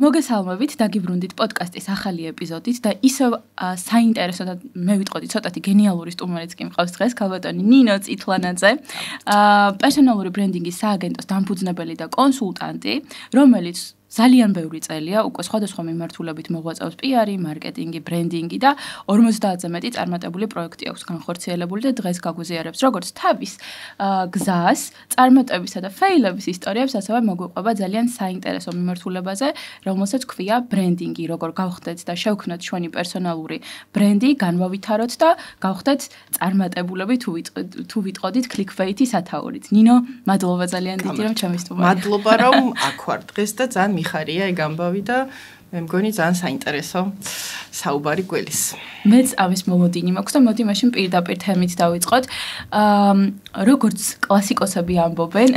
მოგესალმებით, დაგიბრუნდით პოდკასტის ახალი ეპიზოდით და ისევ საინტერესო და მე ვიტყოდი ცოტათი გენიალური სტუმარიც კი მყავს დღეს, ქალბატონი ნინო წითლანაძე, პერსონალური ბრენდინგის სააგენტოს დამფუძნებელი და კონსულტანტი, რომელიც ძალიან ბევრი წელია უკვე სხვადასხვა მიმართულებით მოღვაწეობს PR-ი, მარკეტინგი, ბრენდინგი და 50-ზე მეტი წარმატებული პროექტი აქვს განხორციელებული და დღეს გაგვიზიარებს როგორც თავის გზას, წარმატებისა და ფეილების ისტორიებს, ასევე მოგვიყვება ძალიან საინტერესო მიმართულებაზე, რომელსაც ქვია ბრენდინგი, როგორ გავხდეთ და შევქმნათ ჩვენი პერსონალური ბრენდი, განვავითაროთ და გავხდეთ წარმატებულები თუ ვიტყოდით clickbait-ის ათაურით. ნინო, მადლობა ძალიან დიდი რომ ჩემი სტუმარი. მადლობა რომ აქ ვარ დღეს და ძალიან მიხარია ეგ ამბავი და მე მგონი ძალიან საინტერესო საუბარი გველის. მეც ამის მომოდინი მაქვს და მოდი მაშინ პირდაპირ თემით დავიწყოთ. როგორც კლასიკოსები ამბობენ,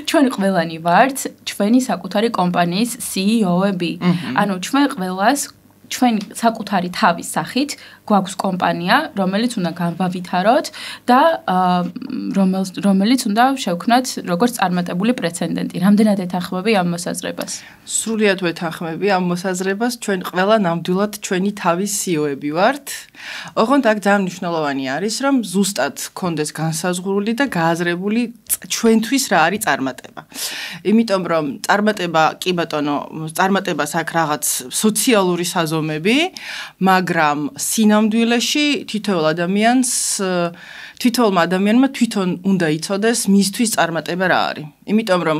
ჩვენ ყველანი ვართ ჩვენი საკუთარი კომპანიის CEO-ები. ანუ ჩვენ ყველას ჩვენი საკუთარი თავის სახით გვაქვს კომპანია, რომელიც უნდა განვავითაროთ და რომელიც უნდა შევქმნათ როგორც წარმატებული პრეცედენტი. რამდენად ეთანხმები ამ მოსაზრებას? სრულიად ვეთანხმები ამ მოსაზრებას, ჩვენ ყველა ნამდვილად ჩვენი თავის CEO-ები ვართ. ოღონდ აქ ძალიან მნიშვნელოვანი არის, რომ ზუსტად გქონდეს განსაზღვრული და გააზრებული ჩვენთვის რა არის წარმატება. იმიტომ რომ წარმატება, კი ბატონო, წარმატებას აქვს რაღაც სოციალური საზომები, მაგრამ სინამდვილეში თითოეულმა ადამიანმა თვითონ უნდა იცოდეს მისთვის წარმატება რა არის. იმიტომ რომ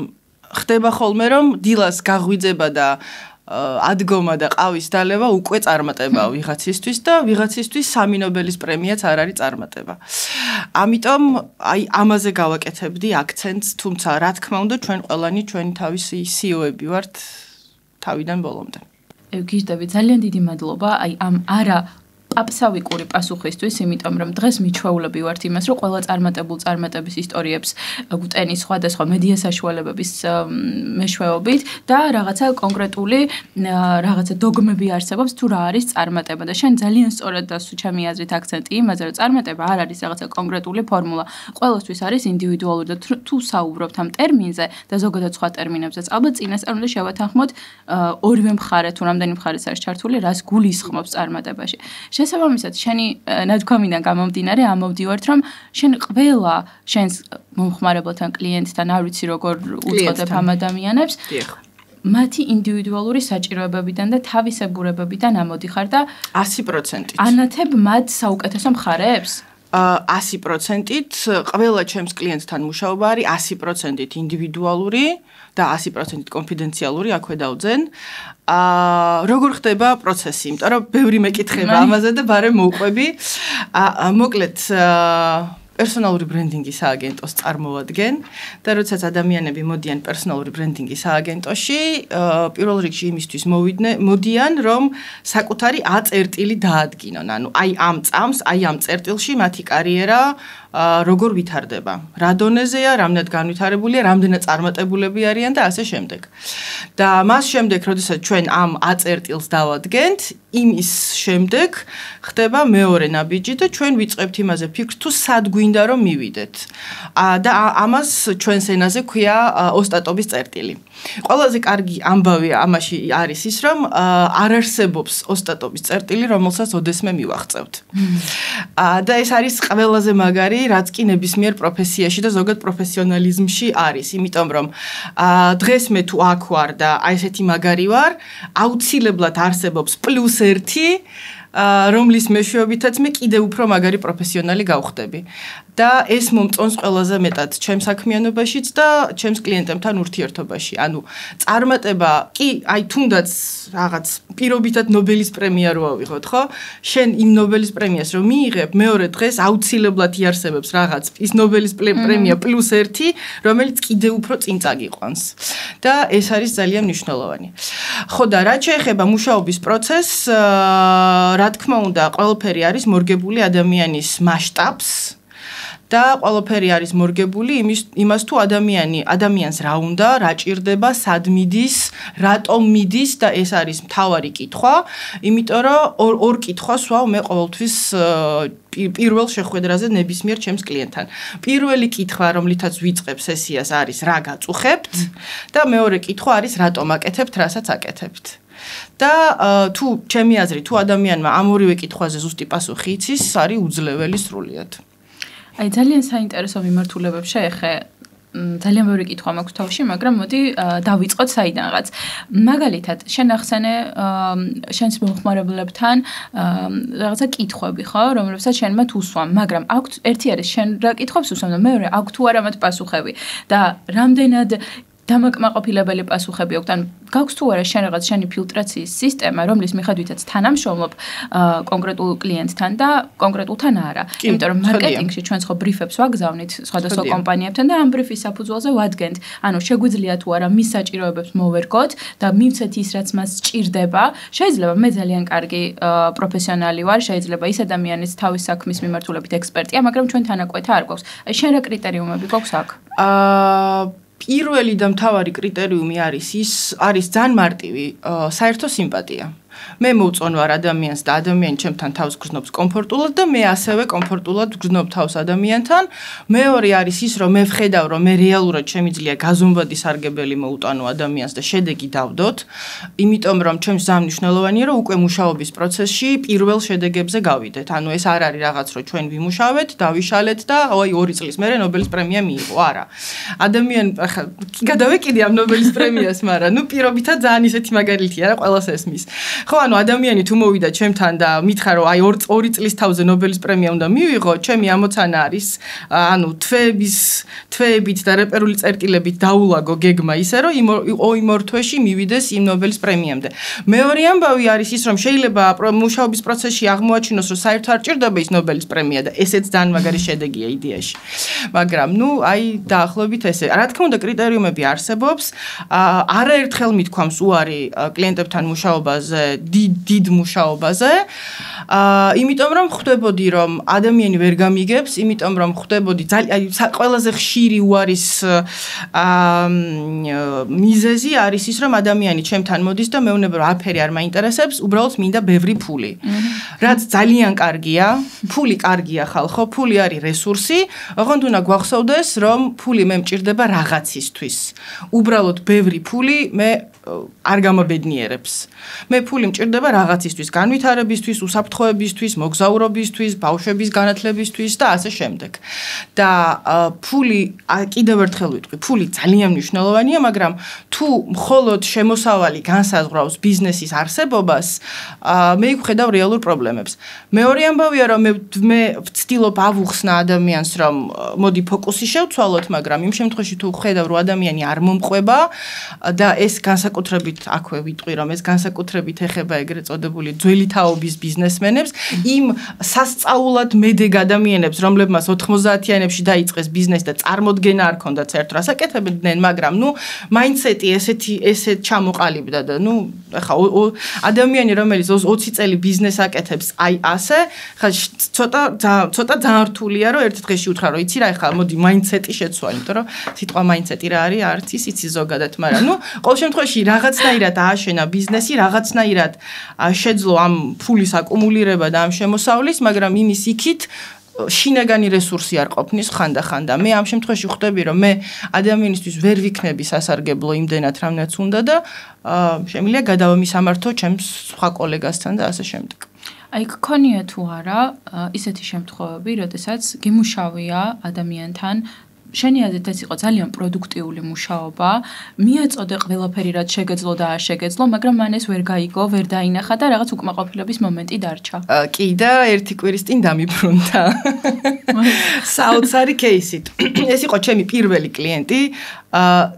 ხდება ხოლმე რომ დილას გაღვიძება და ადგომა და ყავის დალევა უკვე წარმატებაა ვიღაცისთვის და ვიღაცისთვის სამი ნობელის პრემიაც არ არის წარმატება. ამიტომ აი ამაზე გავაკეთებდი აქცენტს, თუმცა რა თქმა უნდა ჩვენ ყველანი ჩვენი თავისი CEO-ები ვართ თავიდან ბოლომდე. გიჟდები, ძალიან დიდი მადლობა აი ამ არა აბსოლუტური პასუხისთვის, იმიტომ რომ დღეს მიჩვეულები ვართ იმას, რომ ყველა წარმატების ისტორიებს გვტენის სხვადასხვა მედია საშუალებების მეშვეობით და რაღაცა კონკრეტული რაღაცა დოგმები არსებობს თუ რა არის წარმატება და შენ ძალიან სწორად დასვი ჩემი აზრით აქცენტი იმაზე, რომ წარმატება არ არის რაღაცა კონკრეტული ფორმულა. ყველასთვის არის ინდივიდუალური და თუ საუბრობთ ამ ტერმინზე და ზოგადად სხვა ტერმინებზეც, ალბათ წინასწარ უნდა შევათანხმოთ ორივე მხარე თუ რამდენი მხარეც არის ჩართული, რას გულისხმობს წარმატებაში. შესაბამისად, შენი ნათქვამიდან გამომდინარე ამოვდივართ, რომ შენ ყველა შენს მომხმარებელთან, კლიენტთან, არ ვიცი როგორ უწოდებ ამ ადამიანებს, მათი ინდივიდუალური საჭიროებებიდან და თავისებურებებიდან ამოდიხარ და 100%-ით. ანათებ მათ საუკეთესო მხარეებს? 100%-ით ყველა ჩემს კლიენტთან მუშაობა არის 100%-ით ინდივიდუალური და 100%-ით კონფიდენციალური, აქვე დავძენ. როგორ ხდება პროცესი? იმიტომ რომ ბევრი მეკითხება ამაზე და ბარემ მოვყვები. მოკლედ პერსონალური ბრენდინგის სააგენტოს წარმოვადგენ და როდესაც ადამიანები მოდიან პერსონალური ბრენდინგის სააგენტოში, პირველ რიგში იმისთვის მოდიან, რომ საკუთარი აწერტილი დაადგინონ. ანუ აი ამ წამს, აი ამ წერტილში მათი კარიერა როგორ ვითარდება, რა დონეზეა, რამდენად განვითარებულია, რამდენად წარმატებულები არიან და ასე შემდეგ. და მას შემდეგ, როდესაც ჩვენ ამ აწერტილს დავადგენთ, იმის შემდეგ ხდება მეორე ნაბიჯი და ჩვენ ვიწყებთ იმაზე ფიქრს, თუ სად გვინდა რომ მივიდეთ. და ამას ჩვენს ენაზე ქვია ოსტატობის წერტილი. ყველაზე კარგი ამბავი ამაში არის ის, რომ არ არსებობს ოსტატობის წერტილი, რომელსაც ოდესმე მივაღწევთ. და ეს არის ყველაზე მაგარი, რაც კი ნებისმიერ პროფესიაში და ზოგადად პროფესიონალიზმში არის, იმიტომ რომ დღეს მე თუ აქ ვარ და აი ესეთი მაგარი ვარ, აუცილებლად არსებობს +1, რომლის მეშვეობითაც მე კიდევ უფრო მაგარი პროფესიონალი გავხდები. და ეს მომწონს ყველაზე მეტად ჩემს საქმიანობაშიც და ჩემს კლიენტებთან ურთიერთობაში. ანუ წარმატება კი, აი თუნდაც რაღაც პირობითად ნობელის პრემია რო ავიღოთ, ხო? შენ იმ ნობელის პრემიას რო მიიღებ, მეორე დღეს აუცილებლად იარსებებს რაღაც ის ნობელის პრემია +1, რომელიც კიდევ უფრო წინ წაგიყვანს. და ეს არის ძალიან მნიშვნელოვანი. ხო და რაც შეეხება მუშაობის პროცესს, რა თქმა უნდა, ყველაფერი არის მორგებული ადამიანის მასშტაბს და ყველაფერი არის მორგებული იმას თუ ადამიანს რა უნდა, რა ჭირდება, სად მიდის, რატომ მიდის და ეს არის მთავარი კითხვა, იმიტომ რომ ორ კითხვას ვაო მე ყოველთვის პირველ შეხვედრაზე ნებისმიერ ჩემს კლიენტთან. პირველი კითხვა, რომლითაც ვიწყებ სესიას არის რა გაწუხებთ და მეორე კითხვა არის რატომ აკეთებთ, რასაც აკეთებთ. და თუ ჩემი აზრით თუ ადამიანმა ამ ორივე კითხვაზე ზუსტი პასუხი იცის, არის უძლეველი სრულიად. აი ძალიან საინტერესო მიმართულებებს შეეხე. ძალიან ბევრი კითხვა მაქვს თავში, მაგრამ მოდი დავიწყოთ საიდანღაც. მაგალითად, შენ ახსენე შენს მომხმარებლებთან რაღაცა კითხვები, ხო, რომლებსაც შენ მათ უსვამ, მაგრამ აქვს ერთი არის შენ რა კითხვებს უსვამ და მეორე აქვს თუ არა მათ პასუხები და რამდენად დამაკმაყოფილებელი პასუხები აქვს. ან გაქვს თუ არა შენ რაღაც შენი ფილტრაციის სისტემა, რომლის მიხედვითაც თანამშრომლობ კონკრეტულ კლიენტთან და კონკრეტულთან არა. იმიტომ რომ მარკეტინგში ჩვენ ხო ბრიფებს ვაგზავნით სხვადასხვა კომპანიებთან და ამ ბრიფის საფუძველზე ვადგენთ. ანუ შეგვიძლია თუ არა მის საჭიროებებს მოვერგოთ და მივცეთ ის რაც მას სჭირდება. შეიძლება მე ძალიან კარგი პროფესიონალი ვარ, შეიძლება ის ადამიანის თავის საქმის მიმართულებით ექსპერტია, მაგრამ ჩვენ თანაკვეთა არ გვაქვს. აი შენ რა კრიტერიუმები გვაქვს აქ? პირველი და მთავარი კრიტერიუმი არის ძალიან მარტივი, საერთო სიმპათია. მე მოვწონ ვარ ადამიანს და ადამიანი ჩემთან თავს გრძნობს კომფორტულად და მე ასევე კომფორტულად გრძნობ თავს ადამიანთან. მეორე არის ის, რომ მე ვხედავ, რომ მე რეალურად შემიძლია გაზომვადი სარგებელი მოუტანო ადამიანს და შედეგი დავდოთ, იმიტომ რომ ჩემს ძალიან მნიშვნელოვანია, რომ უკვე მუშაობის პროცესში პირველ შედეგებზე გავიდეთ. ანუ ეს არ არის რაღაც, რომ ჩვენ ვიმუშავეთ, დავიშალეთ და 2 წლის მერე ნობელის პრემია მიიღო. არა. ადამიანი ახლა გადავეკიდე ამ ნობელის პრემიას, მაგრამ პირობითად ძალიან ისეთი მაგალითია რა ყველას ესმის. ხო, ანუ ადამიანი თუ მოვიდა ჩემთან და მითხრა რომ 2 წლის თავზე ნობელის პრემია უნდა მივიღო, ჩემი ამოცანა არის, ანუ თვეებით და რეპერული წერტილებით დაულაგო გეგმა ისე რომ იმ ორ თვეში მივიდეს იმ ნობელის პრემიამდე. მეორე ამბავი არის ის, რომ შეიძლება მუშაობის პროცესში აღმოაჩინოს, რომ საერთოდ არ ჭირდება ის ნობელის პრემია და ესეც ძალიან მაგარი შედეგია იდეაში. მაგრამ აი დაახლოებით ესე. რა თქმა უნდა კრიტერიუმები არსებობს. არაერთხელ მithქვამს უარი კლიენტებთან მუშაობაზე, დიდ მუშაობაზე. იმიტომ რომ ხვდებოდი რომ ადამიანი ვერ გამიგებს, იმიტომ რომ ხვდებოდი ყველაზე ხშირი უარის მიზეზი არის ის რომ ადამიანი ჩემთან მოდის და მეუბნება რომ არაფერი არ მაინტერესებს, უბრალოდ მინდა ბევრი ფული. რაც ძალიან კარგია, ფული კარგია ხალხო, ფული არის რესურსი, ოღონდ უნდა გვახსოვდეს რომ ფული მე მჭირდება რაღაცისთვის. უბრალოდ ბევრი ფული მე არ გამაბედნიერებს. მე ფული მჭირდება რაღაცისთვის, განვითარებისთვის, უსაფრთხოებისთვის, მოგზაურობისთვის, ბავშვების განათლებისთვის და ასე შემდეგ. და ფული კიდევ ერთხელ ვიტყვი, ფული ძალიან მნიშვნელოვანია, მაგრამ თუ მხოლოდ შემოსავალი განსაზღვრავს ბიზნესის არსებობას, მე ვხედავ რეალურ პრობლემებს. მეორე ამბავია, რომ მე ვცდილობ ავუხსნა ადამიანს, რომ მოდი ფოკუსი შევცვალოთ, მაგრამ იმ შემთხვევაში თუ ვხედავ, რომ ადამიანი არ მომყვება და ეს განსაკუთრებით აქვე ვიტყვი, რომ ეს განსაკუთრებით ეხება ეგრეთ წოდებული ძველი თაობის ბიზნესმენებს, იმ სასწაულად მედეგ ადამიანებს, რომლებმაც 90-იანებში დაიწყეს ბიზნესი და წარმოდგენა არ ქონდათ საერთოდ რას აკეთებდნენ, მაგრამ მაინდსეტი ესეთ ჩამოყალიბდა და ახლა ადამიანი რომელიც 20 წელი ბიზნეს აკეთებს, აი ასე, ხა ცოტა ძალიან რთულია, რომ ერთ დღეში უთხრა, რომ იცი რა, ახლა მოდი მაინდსეტი შეცვალ, იმიტომ რომ სიტყვა მაინდსეტი რა არის, არც იცი ზოგადად, მაგრამ ყოველ შემთხვევაში რაღაცნაირად ააშენა ბიზნესი, რაღაცნაირად შეძლო ამ ფულის აკუმულირება და ამ შემოსავლის, მაგრამ იმის იქით შინაგანი რესურსი არ ყოფნის ხანდახან და მე ამ შემთხვევაში ხვდები რომ მე ადამიანისთვის ვერ ვიქნები სასარგებლო იმდენად რამდენიც უნდა და შემიძლია გადავამისამართო ჩემს სხვა კოლეგასთან და ასე შემდეგ. აი გქონია თუ არა ისეთი შემთხვევები, როდესაც გიმუშავია ადამიანთან შენი აზრით ეს იყო ძალიან პროდუქტიული მუშაობა, მიაწოდე ყველაფერი რაც შეგეძლო და არ შეგეძლო, მაგრამ მან ეს ვერ გაიგო, ვერ დაინახა და რაღაც უკმაყოფილების მომენტი დარჩა. კი და ერთი კვირის წინ დამიბრუნდა. საოცარი кейსით. ეს იყო ჩემი პირველი კლიენტი,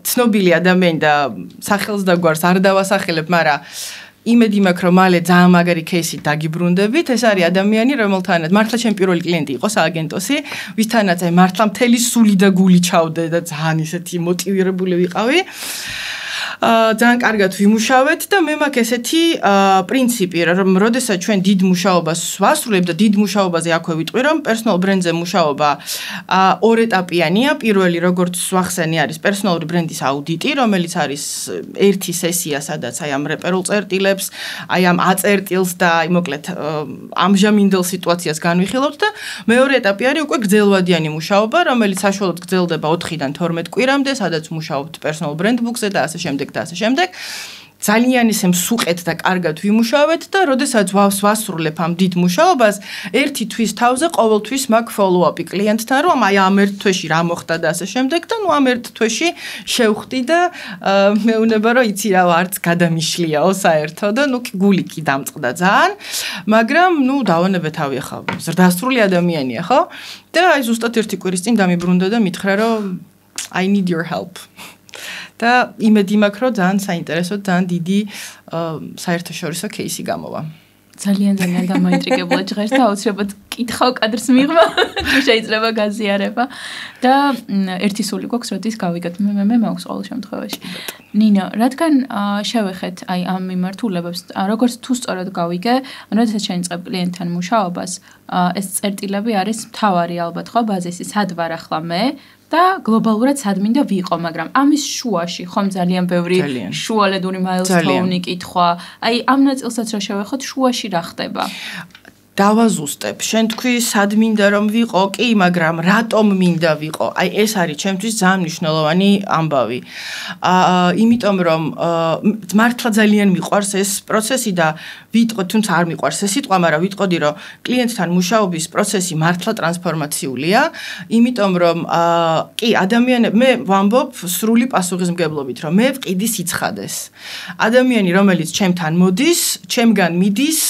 ცნობილი ადამიანი და სახელს და გვარს არ დავასახელებ, მაგრამ იმედი მაქვს რომ მალე ძალიან მაგარი кейსით დაგიბრუნდებით. ეს არის ადამიანი, რომელთანაც მართლა ჩემი პირველი კლიენტი იყო სააგენტოსი, ვისთანაც აი მართლა მთელი სული და გული ჩავდე და ძალიან ისეთი მოტივირებული ვიყავი. ძალიან კარგად ვიმუშავეთ და მე მაქვს ესეთი პრინციპი, რომ როდესაც ჩვენ დიდ მუშაობას ვასრულებთ და დიდ მუშაობაზე აქვე ვიტყვი, რომ პერსონალ ბრენდზე მუშაობა ორ ეტაპიანია. პირველი, როგორც ვახსენე, არის პერსონალური ბრენდის აუდიტი, რომელიც არის ერთი სესია, სადაც აი ამ რეპერულ წერტილებს, აი ამ აწერტილს და აი მოკლედ ამჟამინდელ სიტუაციას განვიხილავთ და მეორე ეტაპი არის უკვე გრძელვადიანი მუშაობა, რომელიც საშუალოდ გრძელდება 4-დან 12 კვირამდე, სადაც მუშაობთ პერსონალ ბრენდ ბუქზე და ასე შემდეგ და ასე შემდეგ. ძალიან ისე მსუყეთ და კარგად ვიმუშავეთ და როდესაც ვასრულებ ამ დიდ მუშაობას, ერთი თვის თავზე ყოველთვის მაქვს follow-up-ი კლიენტთან, რომ აი ამ ერთ თვეში რა მოხდა და ასე შემდეგ და ნუ ამ ერთ თვეში შევხვდი და მეუნება რომ იცი რა არც გადამიშლიაო საერთო და ნუ გული კი დამწყდა ძალიან, მაგრამ ნუ დავანებე თავი ახლა ზრდასრული ადამიანია, ხო? და აი ზუსტად ერთი კვირის წინ დამიბრუნდა და მითხრა რომ I need your help. და იმედი მაქვს, რომ ძალიან საინტერესო, ძალიან დიდი საერთაშორისო кейსი გამოვა. ძალიან დამოინტრიგებულა ჟღერს და აუცილებლად კითხავ კადრს მიღმა, თუ შეიძლება გაზიარება და ერთი სული გვაქვს, როდის გავიგეთ მე მაქვს ყოველ შემთხვევაში. ნინო, რადგან შევეხეთ აი ამ მიმართულებებს, როგორც თუ სწორად გავიგე, როდესაც შეიწყებ კლიენტთან მუშაობას, ეს წერტილები არის მთავარი ალბათ ხო ბაზისი, სად ვარ ახლა მე და გლობალურად სად მინდა ვიყო, მაგრამ ამის შუაში ხომ ძალიან ბევრი შუალედური მაილსტოუნი კითხვა. აი ამ ნაწილსაც რა შევეხოთ, შუაში რა ხდება? დავაზუსტებ. შენ თქვი სად მინდა რომ ვიყო, კი, მაგრამ რატომ მინდა ვიყო? აი ეს არის ჩემთვის ძალიან მნიშვნელოვანი ამბავი. იმიტომ რომ მართლა ძალიან მიყვარს ეს პროცესი და ვიტყოდი, თუმცა არ მიყვარს ეს სიტყვა, მაგრამ ვიტყოდი რომ კლიენტთან მუშაობის პროცესი მართლა ტრანსფორმაციულია, იმიტომ რომ კი, ადამიანები მე ვამბობ სრული პასუხისმგებლობით, რომ მე ვყიდი სიცხადეს. ადამიანი, რომელიც ჩემთან მოდის, ჩემგან მიდის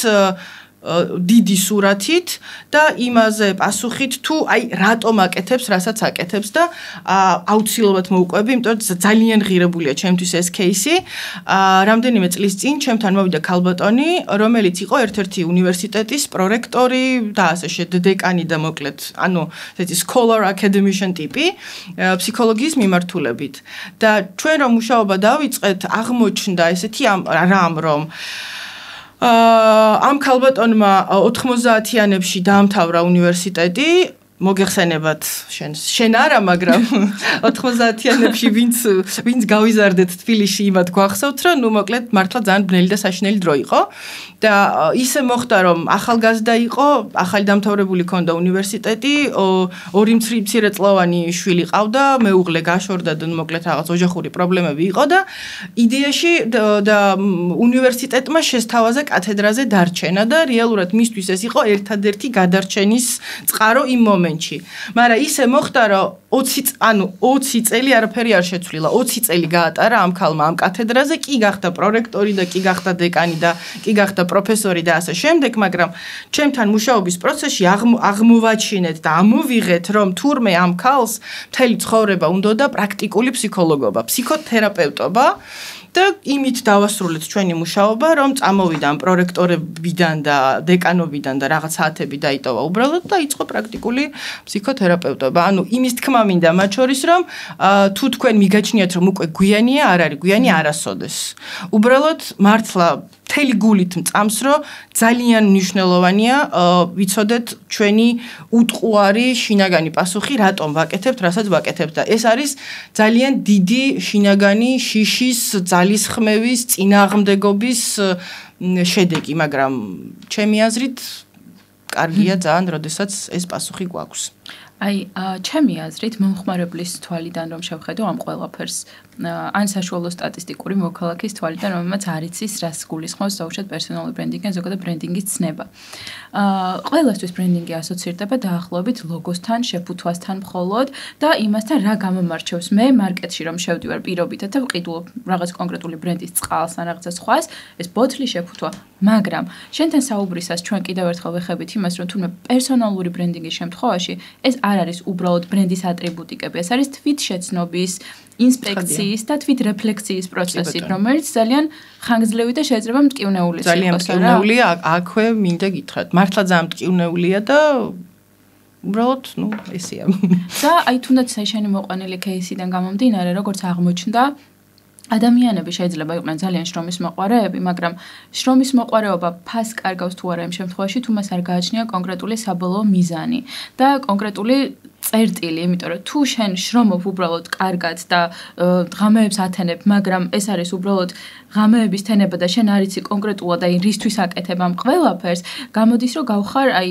დიდი სურათით და იმაზე პასუხით თუ აი რატომ აკეთებს, რასაც აკეთებს და აუცილებლად მოვყვები, იმიტომ რომ ძალიან ღირებულია ჩემთვის ეს кейსი. რამდენიმე წლის წინ ჩემთან მოვიდა ქალბატონი, რომელიც იყო ერთ-ერთი უნივერსიტეტის პრორექტორი და ასე დეკანი და მოკლედ, ანუ ესეთი scholar academician ტიპი ფსიქოლოგიის მიმართულებით. და ჩვენ რომ მუშაობა დავიწყეთ, აღმოჩნდა ესეთი რამ რომ ამ ქალბატონმა 90-იანებში დაამთავრა უნივერსიტეტი, მოგეხსენებათ შენ არა, მაგრამ 90-იანებში ვინც გავიზარდეთ თბილისში, იმათ გვახსოვთ, რომ ნუ მოკლედ მართლა ძალიან ბნელი და საშინელი დრო იყო და ისე მოხდა, რომ ახალგაზრდა იყო, ახალი დამთავრებული ჰქონდა უნივერსიტეტი, ორი მცირეწლოვანი შვილი ყავდა, მეუღლე გაშორდა და მოკლედ რაღაც ოჯახური პრობლემები იყო და იდეაში და უნივერსიტეტმა შესთავაზა კათედრაზე დარჩენა და რეალურად მისთვის ეს იყო ერთადერთი გადარჩენის წყარო იმ მომენტში. მაგრამ ისე მოხდა, რომ 20 წელი არაფერი არ შეცვლილა. 20 წელი გაატარა ამ ქალმა ამ კათედრაზე, კი გახდა პრორექტორი და კი გახდა დეკანი და კი გახდა პროფესორი და ასე შემდეგ, მაგრამ ჩემთან მუშაობის პროცესში აღმოვაჩინეთ და ამოვიღეთ, რომ თურმე ამ ქალს მთელი ცხოვრება უნდოდა პრაქტიკული ფსიქოლოგობა, ფსიქოთერაპევტობა. და იმით დავასრულეთ ჩვენი მუშაობა, რომ წამოვიდა ამ პრორექტორებიდან და დეკანობიდან და რაღაც საათები დაიტოვა უბრალოდ და იწყო პრაქტიკული ფსიქოთერაპევტობა. ანუ იმის თქმა მინდა მათ შორის, რომ თუ თქვენ მიგაჩნიათ, რომ უკვე გვიანია, არ არის გვიანი არასოდეს. უბრალოდ მართლა მთელი გულით მწამს, რომ ძალიან მნიშვნელოვანია ვიცოდეთ ჩვენი უტყუარი შინაგანი პასუხი, რატომ ვაკეთებთ, რასაც ვაკეთებთ და ეს არის ძალიან დიდი შინაგანი შიშის ძალისხმევის წინააღმდეგობის შედეგი, მაგრამ ჩემი აზრით კარგია ძალიან, როდესაც ეს პასუხი გვაქვს. აი, ჩემი აზრით, მომხმარებლის თვალიდან რომ შევხედო ამ ყველაფერს, ან საშუალო სტატისტიკური მოქალაქის თვალიდან, რომელმაც არ იცის, რას გულისხმობს ზოგადად პერსონალური ბრენდინგი, ან ზოგადად ბრენდინგის ცნება. ყველასთვის ბრენდინგი ასოცირდება დაახლოებით ლოგოსთან, შეფუთვასთან მხოლოდ და იმასთან, რა გამომარჩევს. მე მარკეტში რომ შევდივარ პირობითად და ვყიდულობ რაღაც კონკრეტული ბრენდის წყალს ან რაღაცა სხვას, ეს ბოთლი შეფუთვა. მაგრამ შენთან საუბრისას ჩვენ კიდევ ერთხელ ვეხებით იმას, რომ თუნდაც პერსონალური ბრენდინგის შემთხვევაში ეს არ არის უბრალოდ ბრენდის ატრიბუტიკები, ეს არის თვითშეცნობის, ინსპექციის და თვითრეფლექსიის პროცესი, რომელიც ძალიან ხანგრძლივი და შეიძლება მტკივნეული იყოს. ძალიან მტკივნეულია, აქვე მინდა გითხრათ. მართლა ძალიან მტკივნეულია და უბრალოდ, ნუ, ესეა. და აი თუნდაც შენი მოყვანილი кейსიდან გამომდინარე, როგორც აღმოჩნდა, ადამიანები შეიძლება იყვნენ ძალიან შრომის მოყვარეები, მაგრამ შრომის მოყვარეობა ფასს კარგავს თუ არა იმ შემთხვევაში, თუ მას არ გააჩნია კონკრეტული საბოლოო მიზანი და კონკრეტული წერტილი, იმიტომ რომ თუ შენ შრომობ უბრალოდ კარგად და ღამეებს ათენებ, მაგრამ ეს არის უბრალოდ ღამეების თენება და შენ არ იცი კონკრეტულად აი რისთვის აკეთებ ამ ყველაფერს, გამოდის რომ გავხარ აი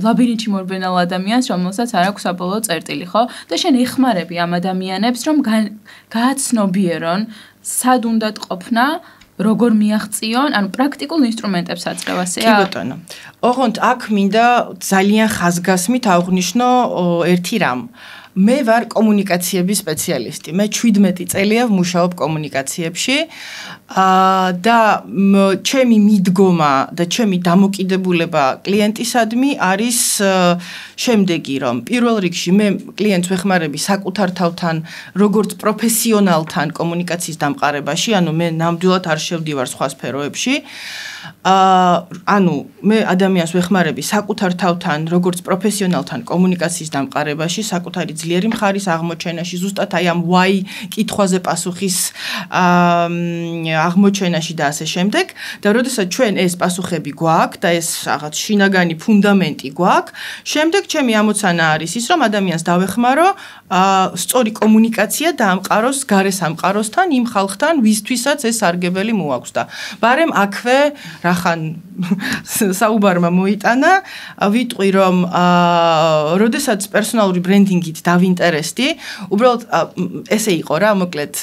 ლაბირინთში მორბენალ ადამიანს, რომელსაც არ აქვს საბოლოო წერტილი, ხო? და შენ ეხმარები ამ ადამიანებს, რომ გააცნობიერონ სად უნდათ ყოფნა, როგორ მიაღწიონ, ანუ პრაქტიკულ ინსტრუმენტებს აძლევ ასეა? კი ბატონო. ოღონდ აქ მინდა ძალიან ხაზგასმით აღვნიშნო ერთი რამ. მე ვარ კომუნიკაციების სპეციალისტი. მე 17 წელია ვმუშაობ კომუნიკაციებში. და ჩემი მიდგომა და ჩემი დამოკიდებულება კლიენტისადმი არის შემდეგი, რომ პირველ რიგში მე კლიენტს ვეხმარები საკუთარ თავთან, როგორც პროფესიონალთან კომუნიკაციის დამყარებაში, ანუ მე ნამდვილად არ შევდივარ სხვა სფეროებში. ანუ მე ადამიანს ვეხმარები საკუთარ თავთან, როგორც პროფესიონალთან კომუნიკაციის დამყარებაში, საკუთარი ძლიერი მხარის აღმოჩენაში, ზუსტად აი ამ why კითხვაზე პასუხის აღმოჩენაში და ასე შემდეგ. და როდესაც ჩვენ ეს პასუხები გვაქვს და ეს რაღაც შინაგანი ფუნდამენტი გვაქვს, შემდეგ ჩემი ამოცანა არის ის, რომ ადამიანს დავეხმარო სწორი კომუნიკაცია დაამყაროს გარე სამყაროსთან, იმ ხალხთან, ვისთვისაც ეს სარგებელი მოაქვს და ბარემ აქვე რახან საუბარმა მოიტანა, ვიტყვი რომ როდესაც პერსონალური ბრენდინგით დავინტერესდი, უბრალოდ ესე იყო რა, მოკლედ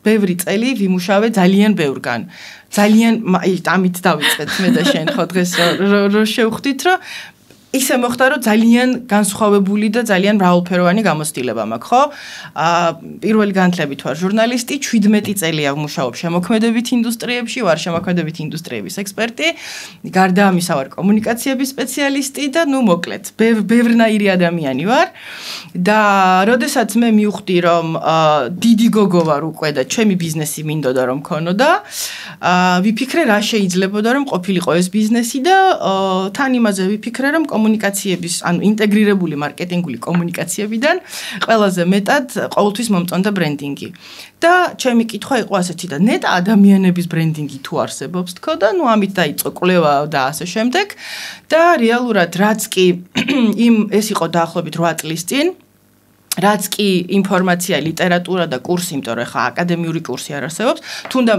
ბევრი წელი ვიმუშავე ძალიან ბევრგან. ძალიან ამით დავიწყეთ მე და შენ ხო დღეს რო შევხვდით, რომ ისე მოხდა, რომ ძალიან განსხვავებული და ძალიან მრავალფეროვანი გამოცდილება მაქვს, ხო? პირველი განათლებით ვარ ჟურნალისტი, 17 წელია ვმუშაობ შემოქმედებით ინდუსტრიებში, ვარ შემოქმედებით ინდუსტრიების ექსპერტი, გარდა ამისა ვარ კომუნიკაციების სპეციალისტი და ნუ მოკლედ, ბევრნაირი ადამიანი ვარ. და როდესაც მე მივხვდი, რომ დიდი გოგო ვარ უკვე და ჩემი ბიზნესი მინდოდა რომ მქონოდა, ვიფიქრე რა შეიძლებოდა რომ ყოფილიყო ეს ბიზნესი და თან იმაზე ვიფიქრე რომ კომუნიკაციების, ანუ ინტეგრირებული მარკეტინგული კომუნიკაციებიდან ყველაზე მეტად ყოველთვის მომწონდა ბრენდინგი. და ჩემი კითხვა იყო ასეთი და ნეტა ადამიანების ბრენდინგი თუ არსებობს თქო და ნუ ამით დაიწყო კვლევა და ასე შემდეგ. და რეალურად რაც კი ეს იყო დაახლოებით 8 წლის წინ, რაც კი ინფორმაცია, ლიტერატურა და კურსი, იმიტომ რომ ხა აკადემიური კურსი არ არსებობს,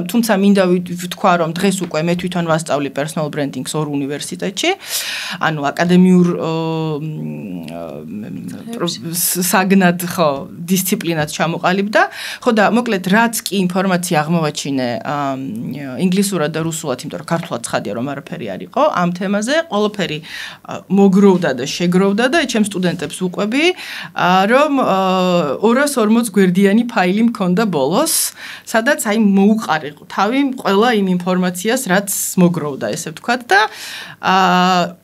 თუმცა მინდა ვთქვა, რომ დღეს უკვე მე თვითონ ვასწავლი personal branding-ს ორ უნივერსიტეტში, ანუ აკადემიურ საგნად ხო დისციპლინად ჩამოყალიბდა, ხო და მოკლედ რაც კი ინფორმაცია აღმოვაჩინე ინგლისურად და რუსულად, იმიტომ რომ ქართულად ცხადია რომ არაფერი არ იყო ამ თემაზე, ყველაფერი მოგროვდა და შეგროვდა და ჩემ სტუდენტებს ვუყვები, რომ 240 გვერდიანი ფაილი მქონდა ბოლოს, სადაც აი მოუყარე თავი ყველა იმ ინფორმაციას, რაც მოგროვდა, ესე ვთქვათ და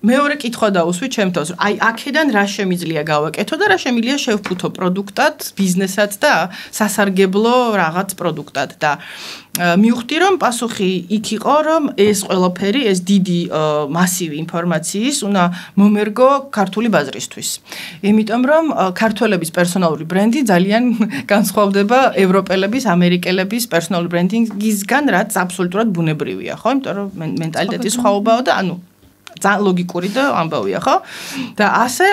მეორე კითხვა დაუსვი ჩემთავს, რომ აი აქედან რა შემიძლია გავაკეთო და რა შემიძლია შევფუთო პროდუქტად, ბიზნესად და სასარგებლო რაღაც პროდუქტად და მივხვდი რომ პასუხი იქ იყო რომ ეს ყველაფერი ეს დიდი მასივი ინფორმაციის უნდა მომერგო ქართული ბაზრისთვის. იმიტომ რომ ქართველების პერსონალური ბრენდი ძალიან განსხვავდება ევროპელების, ამერიკელების პერსონალური ბრენდინგისგან, რაც აბსოლუტურად ბუნებრივია, ხო? იმიტომ რომ მენტალიტეტის სხვაობაა და ანუ ძალიან ლოგიკური და ამბავია, ხო? და ასე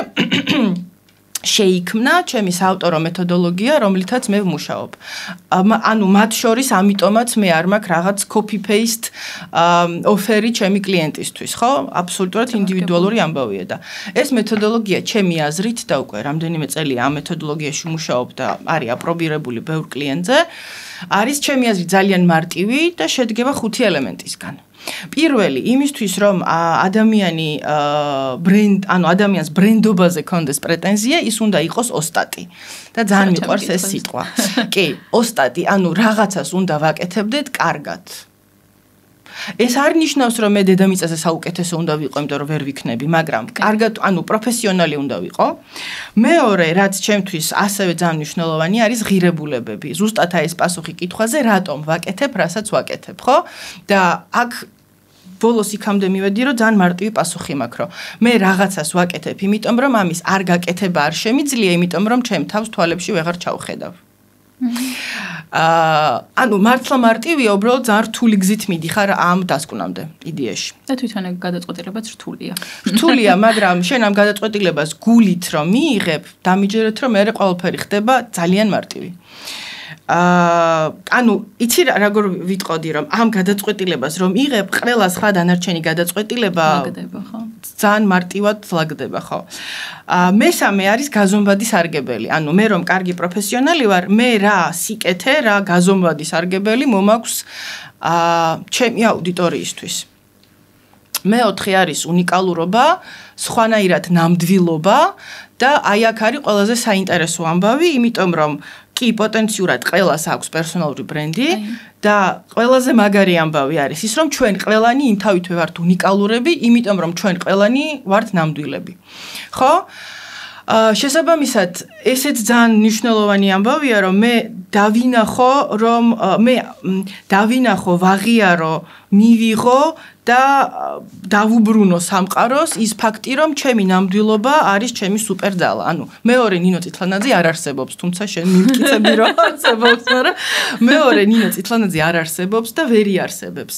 შეიქმნა ჩემი საავტორო მეთოდოლოგია, რომლითაც მე ვმუშაობ. ანუ მათ შორის ამიტომაც მე არ მაქვს რაღაც copy paste ოფერი ჩემი კლიენტისთვის, ხო? აბსოლუტურად ინდივიდუალური ამბავია და ეს მეთოდოლოგია ჩემი აზრით და უკვე რამდენიმე წელია ამ მეთოდოლოგიაში ვმუშაობ და არის აპრობირებული ბევრ კლიენტზე, არის ჩემი აზრით ძალიან მარტივი და შედგება 5 ელემენტისგან. პირველი იმისთვის რომ ადამიანი ანუ ადამიანს ბრენდობაზე კონდეს პრეტენზია, ის უნდა იყოს ოსტატი. და ძალიან მიყვარს ეს სიტყვა. კი, ოსტატი, ანუ რაღაცას უნდა ვაკეთებდეთ კარგად. ეს არ ნიშნავს რომ მე დედამიწაზე საუკეთესო უნდა ვიყო, იმიტომ რომ ვერ ვიქნები, მაგრამ კარგად, ანუ პროფესიონალი უნდა ვიყო. მეორე, რაც ჩემთვის ასევე ძალიან მნიშვნელოვანი არის ღირებულებები. ზუსტად ეს პასუხი კითხვაზე, რატომ ვაკეთებ, რასაც ვაკეთებ, ხო? და აქ ბოლოს იქამდე მივედი, რომ ძალიან მარტივი პასუხი მაქვს, რომ მე რაღაცას ვაკეთებ, იმიტომ რომ ამის არ გაკეთება არ შემიძლია, იმიტომ რომ ჩემ თავს თვალებში ვეღარ ჩავხედავ. ანუ მართლა მარტივია, უბრალოდ ძალიან რთული გზით მიდიხარ ამ დასკვნამდე იდეაში. და თვითონ ეგ გადაწყვეტილებაც რთულია. რთულია, მაგრამ შენ ამ გადაწყვეტილებას გულით რომ მიიღებ, დამიჯერეთ რომ მე ყველაფერი ხდება ძალიან მარტივი. ანუ იცი როგორ ვიტყოდი რომ ამ გადაწყვეტილებას რომ იღებ, ყველა სხვა დანარჩენი გადაწყვეტილება ლაგდება, ხო? ძალიან მარტივად ლაგდება, ხო? მესამე არის გაზომვადი სარგებელი. ანუ მე რომ კარგი პროფესიონალი ვარ, მე რა სიკეთე, რა გაზომვადი სარგებელი მომაქვს ჩემი აუდიტორიისთვის. მეოთხე არის უნიკალურობა, სხვანაირად ნამდვილობა და აი აქ არის ყველაზე საინტერესო ამბავი, იმიტომ რომ კი პოტენციურად ყველას აქვს პერსონალური ბრენდი და ყველაზე მაგარი ამბავი არის ის, რომ ჩვენ ყველანი იმთავითვე ვართ უნიკალურები, იმიტომ რომ ჩვენ ყველანი ვართ ნამდვილები. ხო? შესაბამისად, ესეც ძალიან მნიშვნელოვანი ამბავია, რომ მე დავინახო, ვაღიარო, მივიღო და დავუბრუნო სამყაროს ის ფაქტი, რომ ჩემი ნამდვილობა არის ჩემი სუპერძალა. ანუ მეორე ნინო წითლანაძე არ არსებობს, თუმცა შენ მიმკიცები რომ არსებობს, მაგრამ მეორე ნინო წითლანაძე არ არსებობს და ვერ იარსებებს.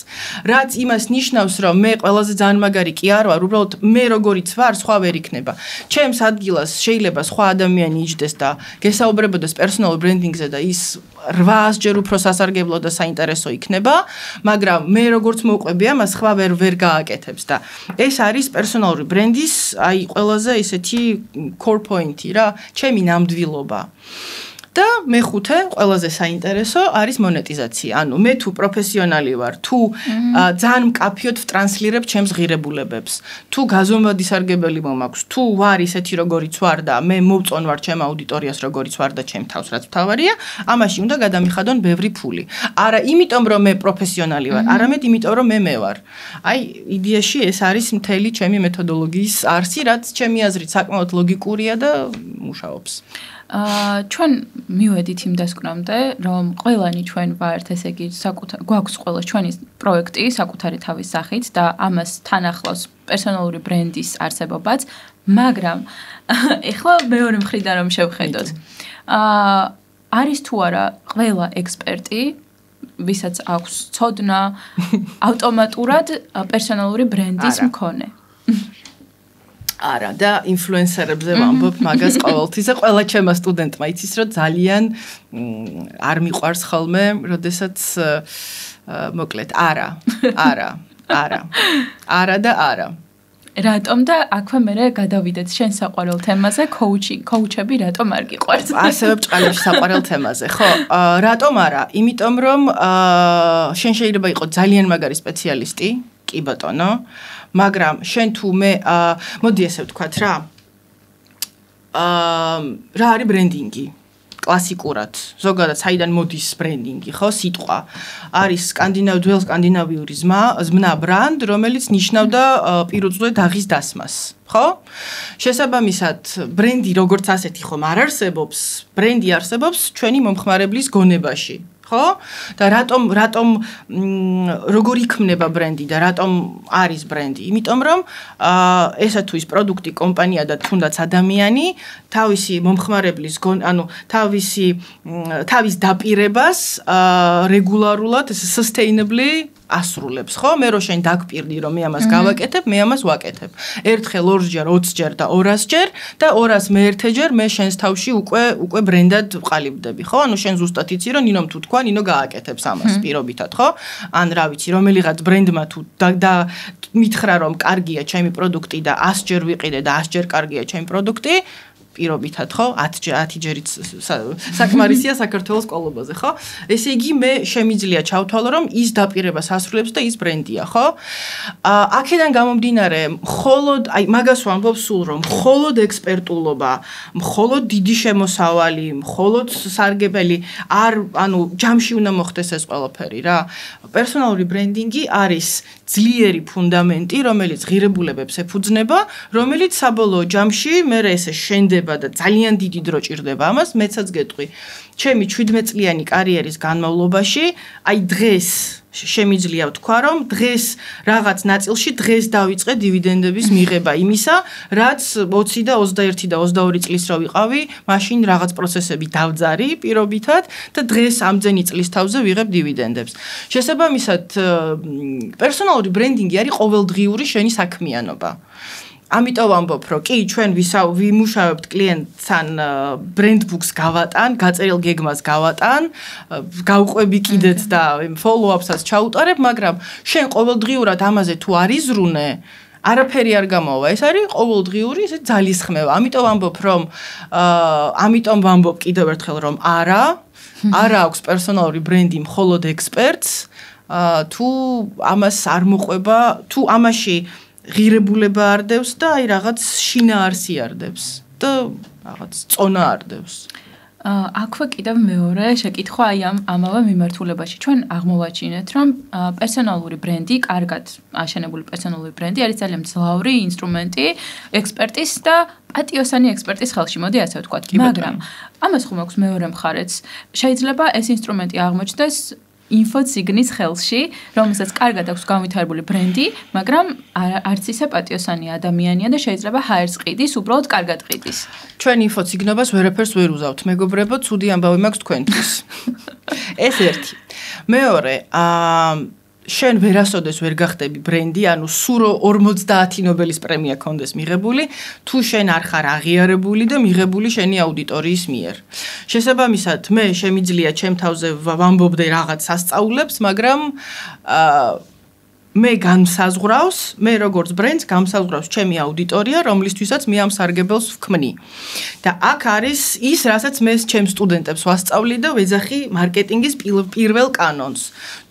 რაც იმას ნიშნავს, რომ მე ყველაზე ძალიან მაგარი კი არ ვარ, უბრალოდ მე როგორიც ვარ, სხვა ვერ იქნება. ჩემს ადგილას შეიძლება სხვა ადამიანი იჯდეს და გესაუბრებოდეს პერსონალურ ბრენდინგზე და ის 800 ჯერ უფრო სასარგებლო და საინტერესო იქნება, მაგრამ მე როგორც მოვყვები ამას სხვა ვერ გააკეთებს და ეს არის პერსონალური ბრენდის აი ყველაზე ისეთი core point-ი რა, ჩემი ნამდვილობა. და მეხუთე, ყველაზე საინტერესო არის მონეტიზაცია. ანუ მე თუ პროფესიონალი ვარ, თუ ძალიან მკაფიოდ ვტრანსლირებ ჩემს ღირებულებებს, თუ გაზომვადი სარგებელი მომაქვს, თუ ვარ ისეთი როგორიც ვარ და მე მოვწონ ვარ ჩემ აუდიტორიას როგორიც ვარ და ჩემ თავს რაც მთავარია, ამაში უნდა გადამიხადონ ბევრი ფული. არა იმიტომ რომ მე პროფესიონალი ვარ, არამედ იმიტომ რომ მე ვარ. აი იდეაში ეს არის მთელი ჩემი მეთოდოლოგიის არსი, რაც ჩემი აზრით საკმაოდ ლოგიკურია და მუშაობს. ჩვენ მივედით იმ დასკვნამდე, რომ ყველანი ჩვენ ვართ, ესე იგი, გვაქვს ყველა ჩვენი პროექტი საკუთარი თავის სახით და ამას თან ახლავს პერსონალური ბრენდის არსებობაც, მაგრამ ეხლა მეორე მხრიდან რომ შევხედოთ. არის თუ არა ყველა ექსპერტი, ვისაც აქვს ცოდნა ავტომატურად პერსონალური ბრენდის მქონე. არა და ინფლუენსერებზე ვამბობ მაგას ყოველთვის და ყველა ჩემმა სტუდენტმა იცის რომ ძალიან არ მიყვარს ხოლმე, როდესაც მოკლედ არა და არა. რატომ და აქვე მე გადავიდეთ შენ საყვარელ თემაზე, კოუჩები რატომ არ გიყვარს? ასევე ბჭყალებში საყვარელ თემაზე, ხო? რატომ არა? იმიტომ რომ შენ შეიძლება იყო ძალიან მაგარი სპეციალისტი, კი ბატონო, მაგრამ შენ თუ მე მოდი ესე ვთქვათ რა არის ბრენდინგი კლასიკურად ზოგადად საიდან მოდის ბრენდინგი ხო სიტყვა არის ძველ სკანდინავიური ზმნა ბრანდ რომელიც ნიშნავდა პირუწვე დაღის დასმას ხო შესაბამისად ბრენდი როგორც ასეთი ხომ არ არსებობს ბრენდი არსებობს ჩვენი მომხმარებლის გონებაში ხო და რატომ როგორ იქმნება ბრენდი და რატომ არის ბრენდი იმიტომ რომ ესა თუ ის პროდუქტი კომპანია და თუნდაც ადამიანი თავისი მომხმარებლის ანუ თავის დაპირებას რეგულარულად sustainably ასრულებს ხო მე რო შენ დაგპირდი რომ მე ამას გავაკეთებ მე ამას ვაკეთებ ერთხელ 2-ჯერ 20-ჯერ და 200-ჯერ და 200 მე ერთჯერ მე შენს თავში უკვე ბრენდად ვყალიბდები ხო ანუ შენ ზუსტად იცი რომ ნინომ თუ თქვა ნინო გააკეთებს ამას პირობითად ხო ან რა ვიცი რომელიღაც ბრენდმა თუ და მითხრა რომ კარგია ჩემი პროდუქტი და 100-ჯერ ვიყიდე და 100-ჯერ კარგია ჩემი პროდუქტი პირობითად ხო 10-ჯერით საკმარისია საქართველოს ყოლობაზე ხო ესე იგი მე შემიძლია ჩავთვალო რომ ის დაპირებას ასრულებს და ის ბრენდია ხო აქედან გამომდინარე მხოლოდ აი მაგას ვამბობ სულ რომ მხოლოდ ექსპერტულობა მხოლოდ დიდი შემოსავალი მხოლოდ სარგებელი ანუ ჯამში უნდა მოხდეს ეს ყველაფერი რა პერსონალური ბრენდინგი არის ძლიერი ფუნდამენტი რომელიც ღირებულებებს ეფუძნება რომელიც საბოლოო ჯამში მე ესე შენდება ჭირდება და ძალიან დიდი დრო ჭირდება ამას, მეცაც გეტყვი. ჩემი 17 წლიანი კარიერის განმავლობაში, აი დღეს შემიძლია ვთქვა, რომ დღეს რაღაც ნაწილში დღეს დავიწყე დივიდენდების მიღება იმისა, რაც 20 და 21 და 22 წლის რო ვიყავი, მაშინ რაღაც პროცესები დავძარი პირობითად და დღეს ამდენი წლის თავზე ვიღებ დივიდენდებს. შესაბამისად, პერსონალური ბრენდინგი არის ყოველდღიური შენი საქმიანობა. ამიტომ ვამბობ, რომ კი, ჩვენ ვიმუშავებთ კლიენტთან ბრენდბუქს გავატან, გაწერილ გეგმას გავატან, გავყვები კიდეც და follow-up-საც ჩაუტარებ, მაგრამ შენ ყოველდღიურად ამაზე თუ არ იზრუნე, არაფერი არ გამოვა. ეს არის ყოველდღიური ესე ძალისხმევა. ამიტომ ვამბობ კიდევ ერთხელ, რომ არა აქვს პერსონალური ბრენდი მხოლოდ ექსპერტს, თუ ამას არ მოყვება, თუ ამაში ღირებულება არდევს და აი რაღაც შინაარსი არდევს და რაღაც წონა არდევს. აქვე კიდევ მეორე შეკითხვა აი ამავე მიმართულებაში. ჩვენ აღმოვაჩინეთ, რომ პერსონალური ბრენდი, კარგად აშენებული პერსონალური ბრენდი არის ძალიან მძლავრი ინსტრუმენტი ექსპერტის და პატიოსანი ექსპერტის ხელში, მოდი ასე ვთქვათ. მაგრამ ამას ხომ აქვს მეორე მხარეც. შეიძლება ეს ინსტრუმენტი აღმოჩნდეს ინფოციგნის ხელში, რომელსაც კარგად აქვს განვითარებული ბრენდი, მაგრამ არც ისე პატიოსანი ადამიანია და შეიძლება ჰაერს ყიდის, უბრალოდ კარგად ყიდის. ჩვენ ინფოციგნობას ვერაფერს ვერ უზავთ, მეგობრებო, ცუდი ამბავი მაქვს თქვენთვის. ეს ერთი. მეორე, შენ ვერასოდეს ვერ გახდები ბრენდი, ანუ სურო 50 ნობელის პრემია კონდეს მიღებული, თუ შენ არ ხარ აღიარებული და მიღებული შენი აუდიტორიის მიერ. შესაბამისად, მე შემიძლია ჩემ თავზე ვამბობდე რაღაც სასწაულებს, მაგრამ მე განსაზღვრავს, მე როგორც ბრენდს განსაზღვრავს ჩემი აუდიტორია, რომლისთვისაც მე ამ სარგებელს ვქმნი. და აქ არის ის, რასაც მე ჩემ სტუდენტებს ვასწავლი და ვეძახი მარკეტინგის პირველ კანონს.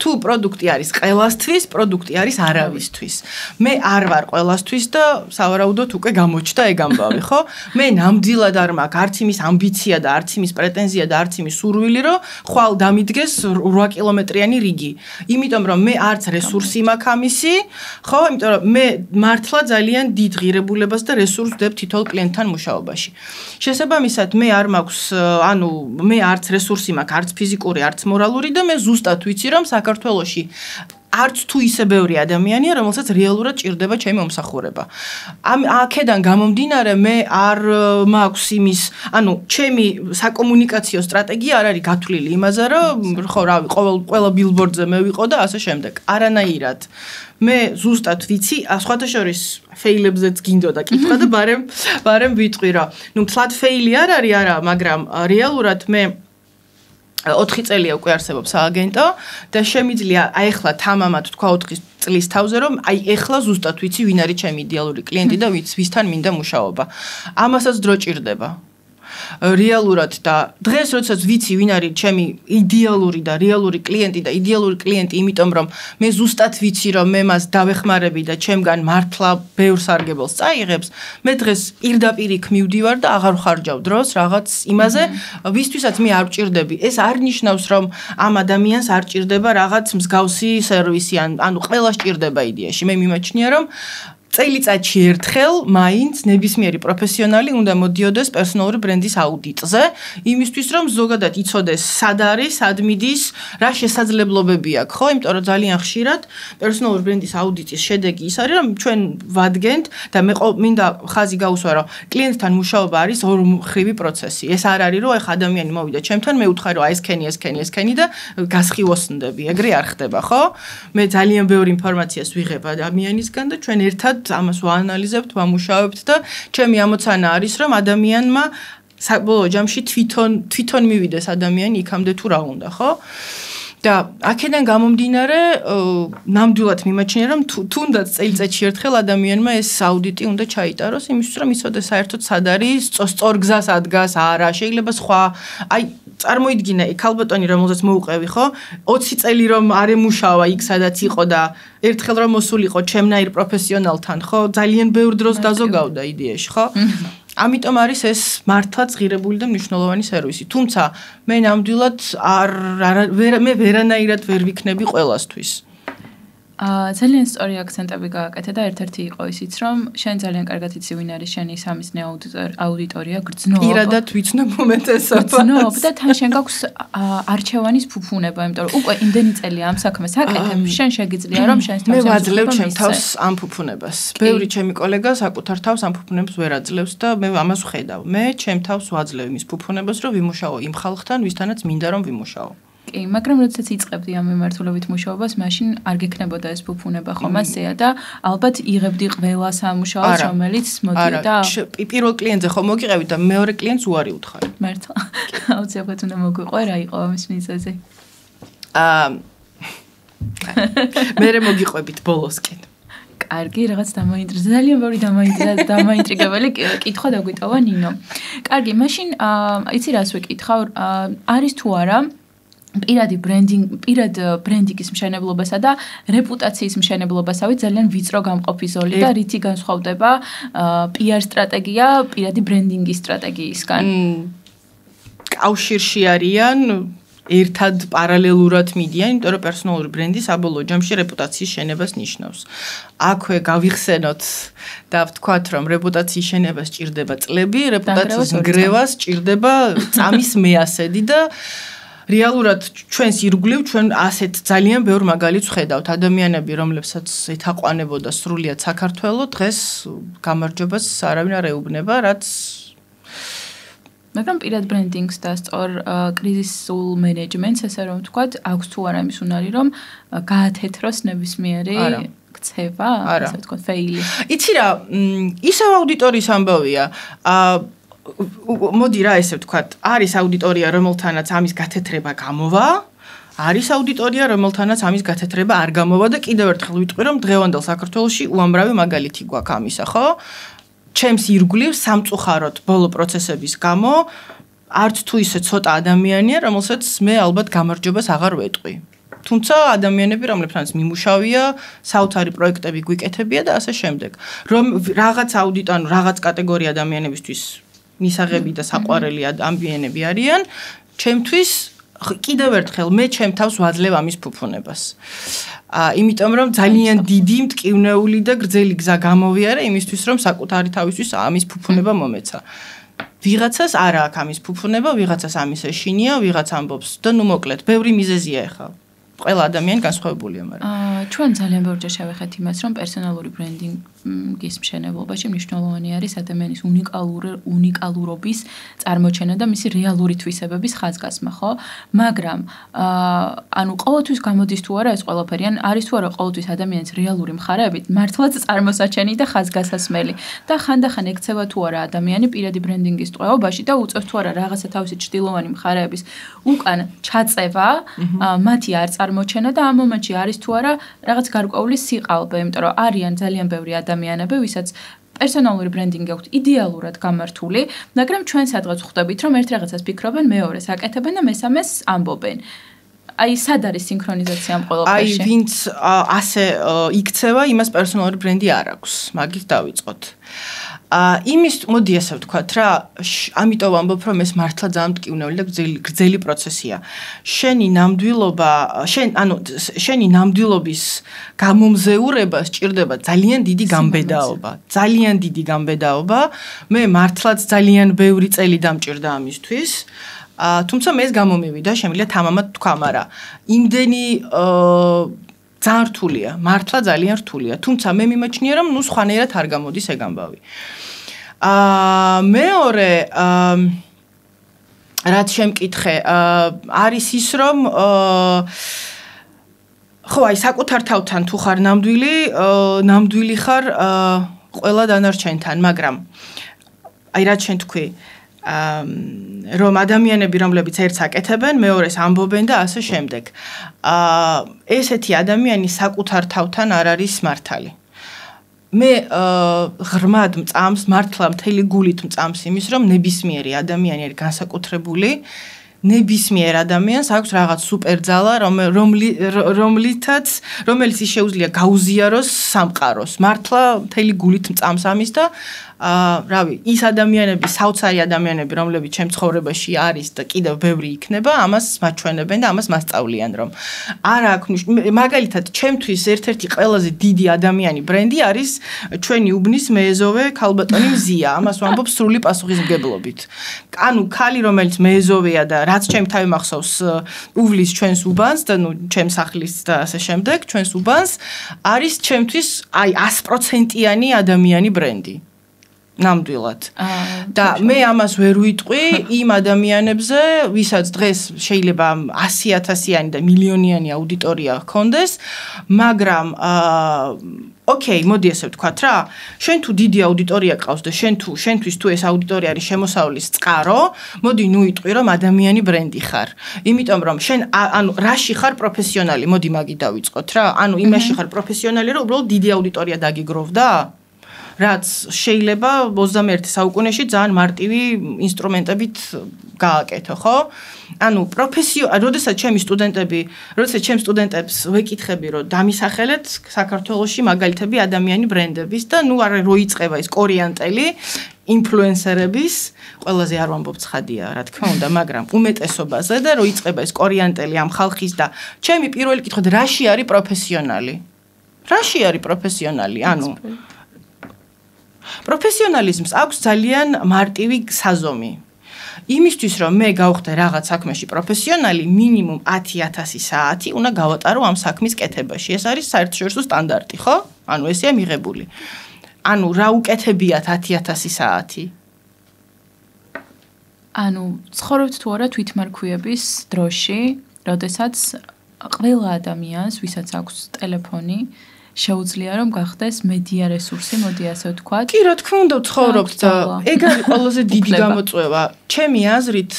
თუ პროდუქტი არის ყველასთვის, პროდუქტი არის არავისთვის. მე არ ვარ ყველასთვის და სავარაუდოდ უკვე გამოჩნდა ეგ ამბავი, ხო? მე ნამდვილად არ მაქვს არც იმის ამბიცია და არც იმის პრეტენზია და არც იმის სურვილი, რომ ხვალ დამიდგეს 8 კილომეტრიანი რიგი. იმიტომ რომ მე არც რესურსი მაქვს ამისი, ხო, იმიტომ რომ მე მართლა ძალიან დიდ ღირებულებას და რესურსს ვდებ თითოეულ კლიენტთან მუშაობაში. შესაბამისად, მე არ მაქვს, ანუ მე არც რესურსი მაქვს, არც ფიზიკური, არც მორალური და მე ზუსტად ვიცი, რომ საქართველოში არც თუ ისე ბევრი ადამიანია, რომელსაც რეალურად ჭირდება ჩემი მომსახურება. აქედან გამომდინარე, მე არ მაქვს იმის, ანუ ჩემი საკომუნიკაციო სტრატეგია არ არის გათვლილი იმაზე, რომ ხო, რავი, ყველა ბილბორდზე მე ვიყო და ასე შემდეგ. არანაირად. მე ზუსტად ვიცი, სხვათა შორის ფეილებზეც გინდოდა კითხვა და ბარემ ვიტყვი რა. ნუ თლად ფეილი არ არის, არა, მაგრამ რეალურად მე 4 წელია უკვე არსებობს სააგენტო და შემიძლია აი ახლა თამამად თქვა 4 წლის თავზე რომ აი ახლა ზუსტად ვიცი ვინ არის ჩემი იდეალური კლიენტი და ვისთან მინდა მუშაობა. ამასაც დრო ჭირდება. რეალურად და დღეს როდესაც ვიცი ვინ არის ჩემი იდეალური და რეალური კლიენტი და იდეალური კლიენტი იმიტომ რომ მე ზუსტად ვიცი რომ მე მას დავეხმარები და ჩემგან მართლა ბევრ სარგებელს წაიღებს მე დღეს პირდაპირ იქ მივდივარ და აღარ ვხარჯავ დროს რაღაც იმაზე ვისთვისაც მე არ ვჭირდები ეს არ ნიშნავს რომ ამ ადამიანს არ ჭირდება რაღაც მსგავსი სერვისი ანუ ყველას ჭირდება იდეაში მე მიმაჩნია რომ წელიწადში ერთხელ მაინც ნებისმიერი პროფესიონალი უნდა მოდიოდეს პერსონალური ბრენდის აუდიტზე, იმისთვის რომ ზოგადად იცოდეს სად არის, სად მიდის, რა შესაძლებლობები აქვს, ხო? იმიტომ რომ ძალიან ხშირად პერსონალური ბრენდის აუდიტის შედეგი ის არის, რომ ჩვენ ვადგენთ და მე მინდა ხაზი გაუსვა, რომ კლიენტთან მუშაობა არის ორმხრივი პროცესი. ეს არ არის, რომ ეხა ადამიანი მოვიდა ჩემთან, მე ვუთხარი, რომ აი ეს ქენი და გასხივოსნდები. ეგრე არ ხდება, ხო? მე ძალიან ბევრი ინფორმაციას ვიღებ ადამიანისგან და ჩვენ ერთად ამას ვაანალიზებთ, ვამუშავებთ და ჩემი ამოცანა არის, რომ ადამიანმა საბოლოო ჯამში თვითონ მივიდეს ადამიანი იქამდე თუ რა უნდა, ხო? და აქედან გამომდინარე, ნამდვილად მიმაჩნია, რომ თუნდაც წელიწადში ერთხელ ადამიანმა ეს აუდიტი უნდა ჩაიტაროს, იმისთვის რომ იცოდეს საერთოდ სად არის, სწორ გზას ადგას, არა, შეიძლება სხვა, აი წარმოიდგინე, ქალბატონი რომელზეც მოუყევი, ხო? 20 წელი რომ არ ემუშავა იქ, სადაც იყო და ერთხელ რომ მოსულიყო ჩემნაირ პროფესიონალთან, ხო? ძალიან ბევრ დროს დაზოგავდა იდეაში, ხო? ამიტომ არის ეს მართლაც ღირებული და მნიშვნელოვანი სერვისი. თუმცა მე ნამდვილად მე ვერანაირად ვერ ვიქნები ყველასთვის. ძალიან სწორი აქცენტები გააკეთე და ერთ-ერთი იყო ისიც, რომ შენ ძალიან კარგად იცი ვინ არის შენი სამიზნე აუდიტორია, გრძნობ. პირადად ვიცნობ უმეტესობას. გრძნობ და თან შენ გაქვს არჩევანის ფუფუნება, იმიტომ რომ უკვე იმდენი წელია ამ საქმეს აკეთებ, შენ შეგიძლია რომ შენს თავს მე ვაძლევ ჩემ თავს ამ ფუფუნებას. ბევრი ჩემი კოლეგა საკუთარ თავს ამ ფუფუნებას ვერ აძლევს და მე ამას ვხედავ. მე ჩემ თავს ვაძლევ იმის ფუფუნებას, რომ ვიმუშაო იმ ხალხთან, ვისთანაც მინდა რომ ვიმუშაო. კი, მაგრამ როდესაც იწყებდი ამ მიმართულებით მუშაობას, მაშინ არ გექნებოდა ეს ფუფუნება ხომ ასეა და ალბათ იღებდი ყველა სამუშაოს, რომელიც მოდიოდა. არა, პირველ კლიენტზე ხომ მოგიყევი და მეორე კლიენტს უარი უთხარი. მართლა. აუცილებლად უნდა მოგვიყვე რა იყო ამის მიზეზი. მერე მოგიყვებით ბოლოსკენ. კარგი, რაღაც ძალიან ბევრი დამაინტრიგებელი კითხვა დაგვიტოვა ნინო. კარგი, მაშინ იცი რას ვეკითხავ, არის თუ არა პირად ბრენდინგის მშენებლობასა და რეპუტაციის მშენებლობასავით ძალიან ვიწრო გამყოფი ზოლი და რითი განსხვავდება PR სტრატეგია პირადი ბრენდინგის სტრატეგიისგან? კავშირში არიან, ერთად პარალელურად მიდიან, იმიტომ რომ პერსონალური ბრენდი საბოლოო ჯამში რეპუტაციის შენებას ნიშნავს. აქვე გავიხსენოთ და ვთქვათ, რომ რეპუტაციის შენებას სჭირდება წლები, რეპუტაციის ნგრევას სჭირდება წამის მეასედი და რეალურად ჩვენს ირგვლივ ჩვენ ასეთ ძალიან ბევრ მაგალითს ვხედავთ. ადამიანები, რომლებსაც ეთაყვანებოდა სრულიად საქართველო, დღეს გამარჯვებას არავინ არ ეუბნება, რაც მაგრამ პირად ბრენდინგს და სწორ კრიზისულ მენეჯმენტს, ესე რომ ვთქვათ, აქვს თუ არა იმის უნარი, რომ გაათეთროს ნებისმიერი ქცევა, ასე ვთქვათ, ფეილი. იცი რა, ისევ აუდიტორიის ამბავია. მოდი რა ესე ვთქვათ, არის აუდიტორია, რომელთანაც ამის გათეთრება გამოვა, არის აუდიტორია, რომელთანაც ამის გათეთრება არ გამოვა და კიდევ ერთხელ ვიტყვი, რომ დღევანდელ საქართველოში უამრავი მაგალითი გვაქვს ამისა, ხო? ჩემს ირგვლივ სამწუხაროდ ბოლო პროცესების გამო არც თუ ისე ცოტა ადამიანია, რომელსაც მე ალბათ გამარჯვებას აღარ ვეტყვი. თუმცა ადამიანები, რომლებთანაც მიმუშავია, საოცარი პროექტები გვიკეთებია და ასე შემდეგ. რომ რაღაც აუდიტანო, რაღაც კატეგორია ადამიანებისთვის მისაღები და საყვარელი ადამიანები არიან, ჩემთვის კიდევ ერთხელ მე ჩემ თავს ვაძლევ ამის ფუფუნებას. იმიტომ რომ ძალიან დიდი მტკივნეული და გრძელი გზა გამოვიარე იმისთვის, რომ საკუთარი თავისთვის ამის ფუფუნება მომეცა. ვიღაცას არ აქვს ამის ფუფუნება, ვიღაცას ამის ეშინია, ვიღაც ამბობს და ნუ მოკლედ, ბევრი მიზეზია ახლა. ყველა ადამიანი განსხვავებულია, მაგრამ ჩვენ ძალიან ბევრჯერ შევეხეთ იმას, რომ პერსონალური ბრენდინგის მშენებლობაში მნიშვნელოვანი არის ადამიანის უნიკალურობის წარმოჩენა და მისი რეალური თვისებების ხაზგასმა, ხო? მაგრამ ანუ ყოველთვის გამოდის თუ არა ეს ყველაფერი, ან არის თუ არა ყოველთვის ადამიანის რეალური მხარეებით მართლაც წარმოსაჩენი და ხაზგასასმელი და ხანდახან ექცევა თუ არა ადამიანი პირადი ბრენდინგის ტყვეობაში და უწევს თუ არა რაღაცა თავისი ჭრილოვანი მხარეების უკან ჩაწევა, მათი არ წარმოჩენა და ამ მომენტში არის თუ არა რაღაც გარკვეული სიყალბე, იმიტომ რომ არიან ძალიან ბევრი ადამიანები, ვისაც პერსონალური ბრენდინგი აქვს იდეალურად გამართული, მაგრამ ჩვენ სადღაც ხვდებით, რომ ერთ რაღაცას ფიქრობენ, მეორეს აკეთებენ და მესამეს ამბობენ. აი, სად არის სინქრონიზაცია ამ ყველაფერში? აი, ვინც ასე იქცევა, იმას პერსონალური ბრენდი არ აქვს. მაგით დავიწყოთ. იმის მოდი ასე ვთქვათ რა, ამიტომ ვამბობ, რომ ეს მართლა ძალიან მტკივნეული და გრძელი პროცესია. შენი ნამდვილობის გამომზეურება სჭირდება ძალიან დიდი გამბედაობა. ძალიან დიდი გამბედაობა. მე მართლაც ძალიან ბევრი წელი დამჭირდა ამისთვის. თუმცა მე ეს გამომივიდა, შემიძლია თამამად თქვა, მაგრამ იმდენი ძალიან რთულია, მართლა ძალიან რთულია. თუმცა მე მიმაჩნია, რომ ნუ სხვანაირად არ გამოდის ეგ ამბავი. მეორე რაც შემკითხე, არის ის, რომ ხო, აი საკუთარ თავთან თუ ხარ ნამდვილი ხარ ყველა დანარჩენთან, მაგრამ აი რაც შენ თქვი, რომ ადამიანები, რომლებიც ერთს აკეთებენ, მეორეს ამბობენ და ასე შემდეგ. ესეთი ადამიანი საკუთარ თავთან არ არის მართალი. მე ღრმად მწამს, მართლა მთელი გულით მწამს იმის, რომ ნებისმიერი ადამიანი არის განსაკუთრებული, ნებისმიერ ადამიანს აქვს რაღაც სუპერძალა, რომელიც შეუძლია გაუზიაროს სამყაროს. მართლა მთელი გულით მწამს ამის და რავი, ის ადამიანები, საოცარი ადამიანები, რომლებიც ჩემ ცხოვრებაში არის და კიდევ ბევრი იქნება, ამას მაჩვენებენ და ამას მასწავლიან, რომ არა აქვს მაგალითად, ჩემთვის ერთ-ერთი ყველაზე დიდი ადამიანი ბრენდი არის ჩვენი უბნის მეეზოვე ქალბატონი მზია. ამას ვამბობ სრული პასუხისმგებლობით. ანუ ქალი, რომელიც მეეზოვეა და რაც ჩემ თავი მახსოვს, უვლის ჩვენს უბანს და ჩემს სახლის და ასე შემდეგ, ჩვენს უბანს არის ჩემთვის აი 100%-იანი ადამიანი ბრენდი. ნამდვილად. და მე ამას ვერ ვიტყვი იმ ადამიანებზე, ვისაც დღეს შეიძლება 100,000-იანი და მილიონიანი აუდიტორია ჰქონდეს, მაგრამ ოკეი, მოდი ასე ვთქვათ რა, შენ თუ დიდი აუდიტორია გყავს და შენთვის თუ ეს აუდიტორია არის შემოსავლის წყარო, მოდი ნუ იტყვი რომ ადამიანი ბრენდი ხარ. იმიტომ რომ შენ ანუ რაში ხარ პროფესიონალი, მოდი მაგი დავიწყოთ რა. ანუ იმაში ხარ პროფესიონალი, რომ უბრალოდ დიდი აუდიტორია დაგიგროვდა? რაც შეიძლება 21 საუკუნეში ძალიან მარტივი ინსტრუმენტებით გააკეთო, ხო? ანუ როდესაც ჩემს სტუდენტებს ვეკითხები, რომ დამისახელეთ საქართველოში მაგალითები ადამიანი ბრენდების და ნუ არა რო იწყება ის კორიანტელი ინფლუენსერების, ყველაზე არ ვამბობ ცხადია, რა თქმა უნდა, მაგრამ უმეტესობაზე და რო იწყება ის კორიანტელი ამ ხალხის და ჩემი პირველი კითხვა რაში არის პროფესიონალი? რაში არის პროფესიონალი? ანუ პროფესიონალიზმს აქვს ძალიან მარტივი საზომი. იმისთვის რომ მე გავხდე რაღაც საქმეში პროფესიონალი, მინიმუმ 10,000 საათი უნდა გავატარო ამ საქმის კეთებაში. ეს არის საერთაშორისო სტანდარტი, ხო? ანუ ესეა მიღებული. ანუ რა უკეთებიათ 10,000 საათი? ანუ ცხოვრობთ თუ არა თვითმარქვიების დროში, როდესაც ყველა ადამიანს, ვისაც აქვს ტელეფონი, შეუძლია რომ გახდეს მედია რესურსი, მოდი ასე ვთქვათ. კი, რა თქმა უნდა, ცხოვრობთ და ეგ არის ყველაზე დიდი გამოწვევა. ჩემი აზრით,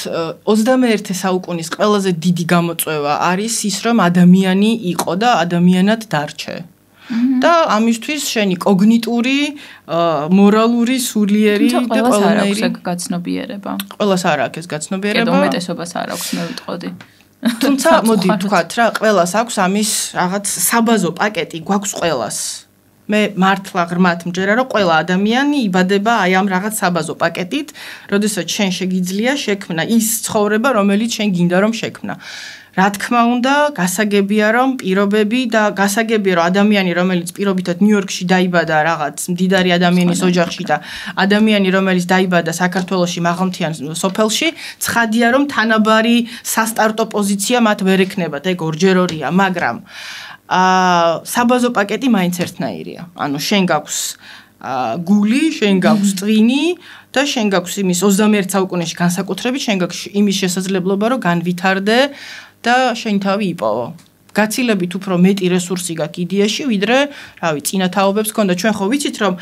21 საუკუნის ყველაზე დიდი გამოწვევა არის ის, რომ ადამიანი იყო და ადამიანად დარჩე. და ამისთვის შენი კოგნიტური, მორალური, სულიერი და ყველანაირი გაცნობიერება. ყველას არ აქვს ეს გაცნობიერება. კიდევ უმეტესობას არ აქვს, მე ვიტყოდი. თუმცა მოდი ვთქვათ რა, ყველას აქვს ამის რაღაც საბაზო პაკეტი, გვაქვს ყველას. მე მართლა ღრმად მჯერა, რომ ყველა ადამიანი იბადება აი ამ რაღაც საბაზო პაკეტით, როდესაც შენ შეგიძლია შექმნა ის ცხოვრება, რომელიც შენ გინდა რომ შექმნა. რა თქმა უნდა, გასაგებია რომ პირობები და გასაგებია რომ ადამიანი, რომელიც პირობითად ნიუ-იორკში დაიბადა რაღაც მდიდარი ადამიანის ოჯახში და ადამიანი, რომელიც დაიბადა საქართველოში მაღალმთიან სოფელში, ცხადია რომ თანაბარი სასტარტო პოზიცია მათ ვერ ექნებათ, ეგ ორჯერორია, მაგრამ საბაზო პაკეტი მაინც ერთნაირია. ანუ შენ გაქვს გული, შენ გაქვს ტვინი და შენ გაქვს იმის 21 საუკუნეში განსაკუთრებით შენ გაქვს იმის შესაძლებლობა რომ განვითარდე და შენ თავი იპოვო. გაცილებით უფრო მეტი რესურსი გაქვს იდეაში, ვიდრე, რავი, წინათაობებს ქონდა. ჩვენ ხო ვიცით, რომ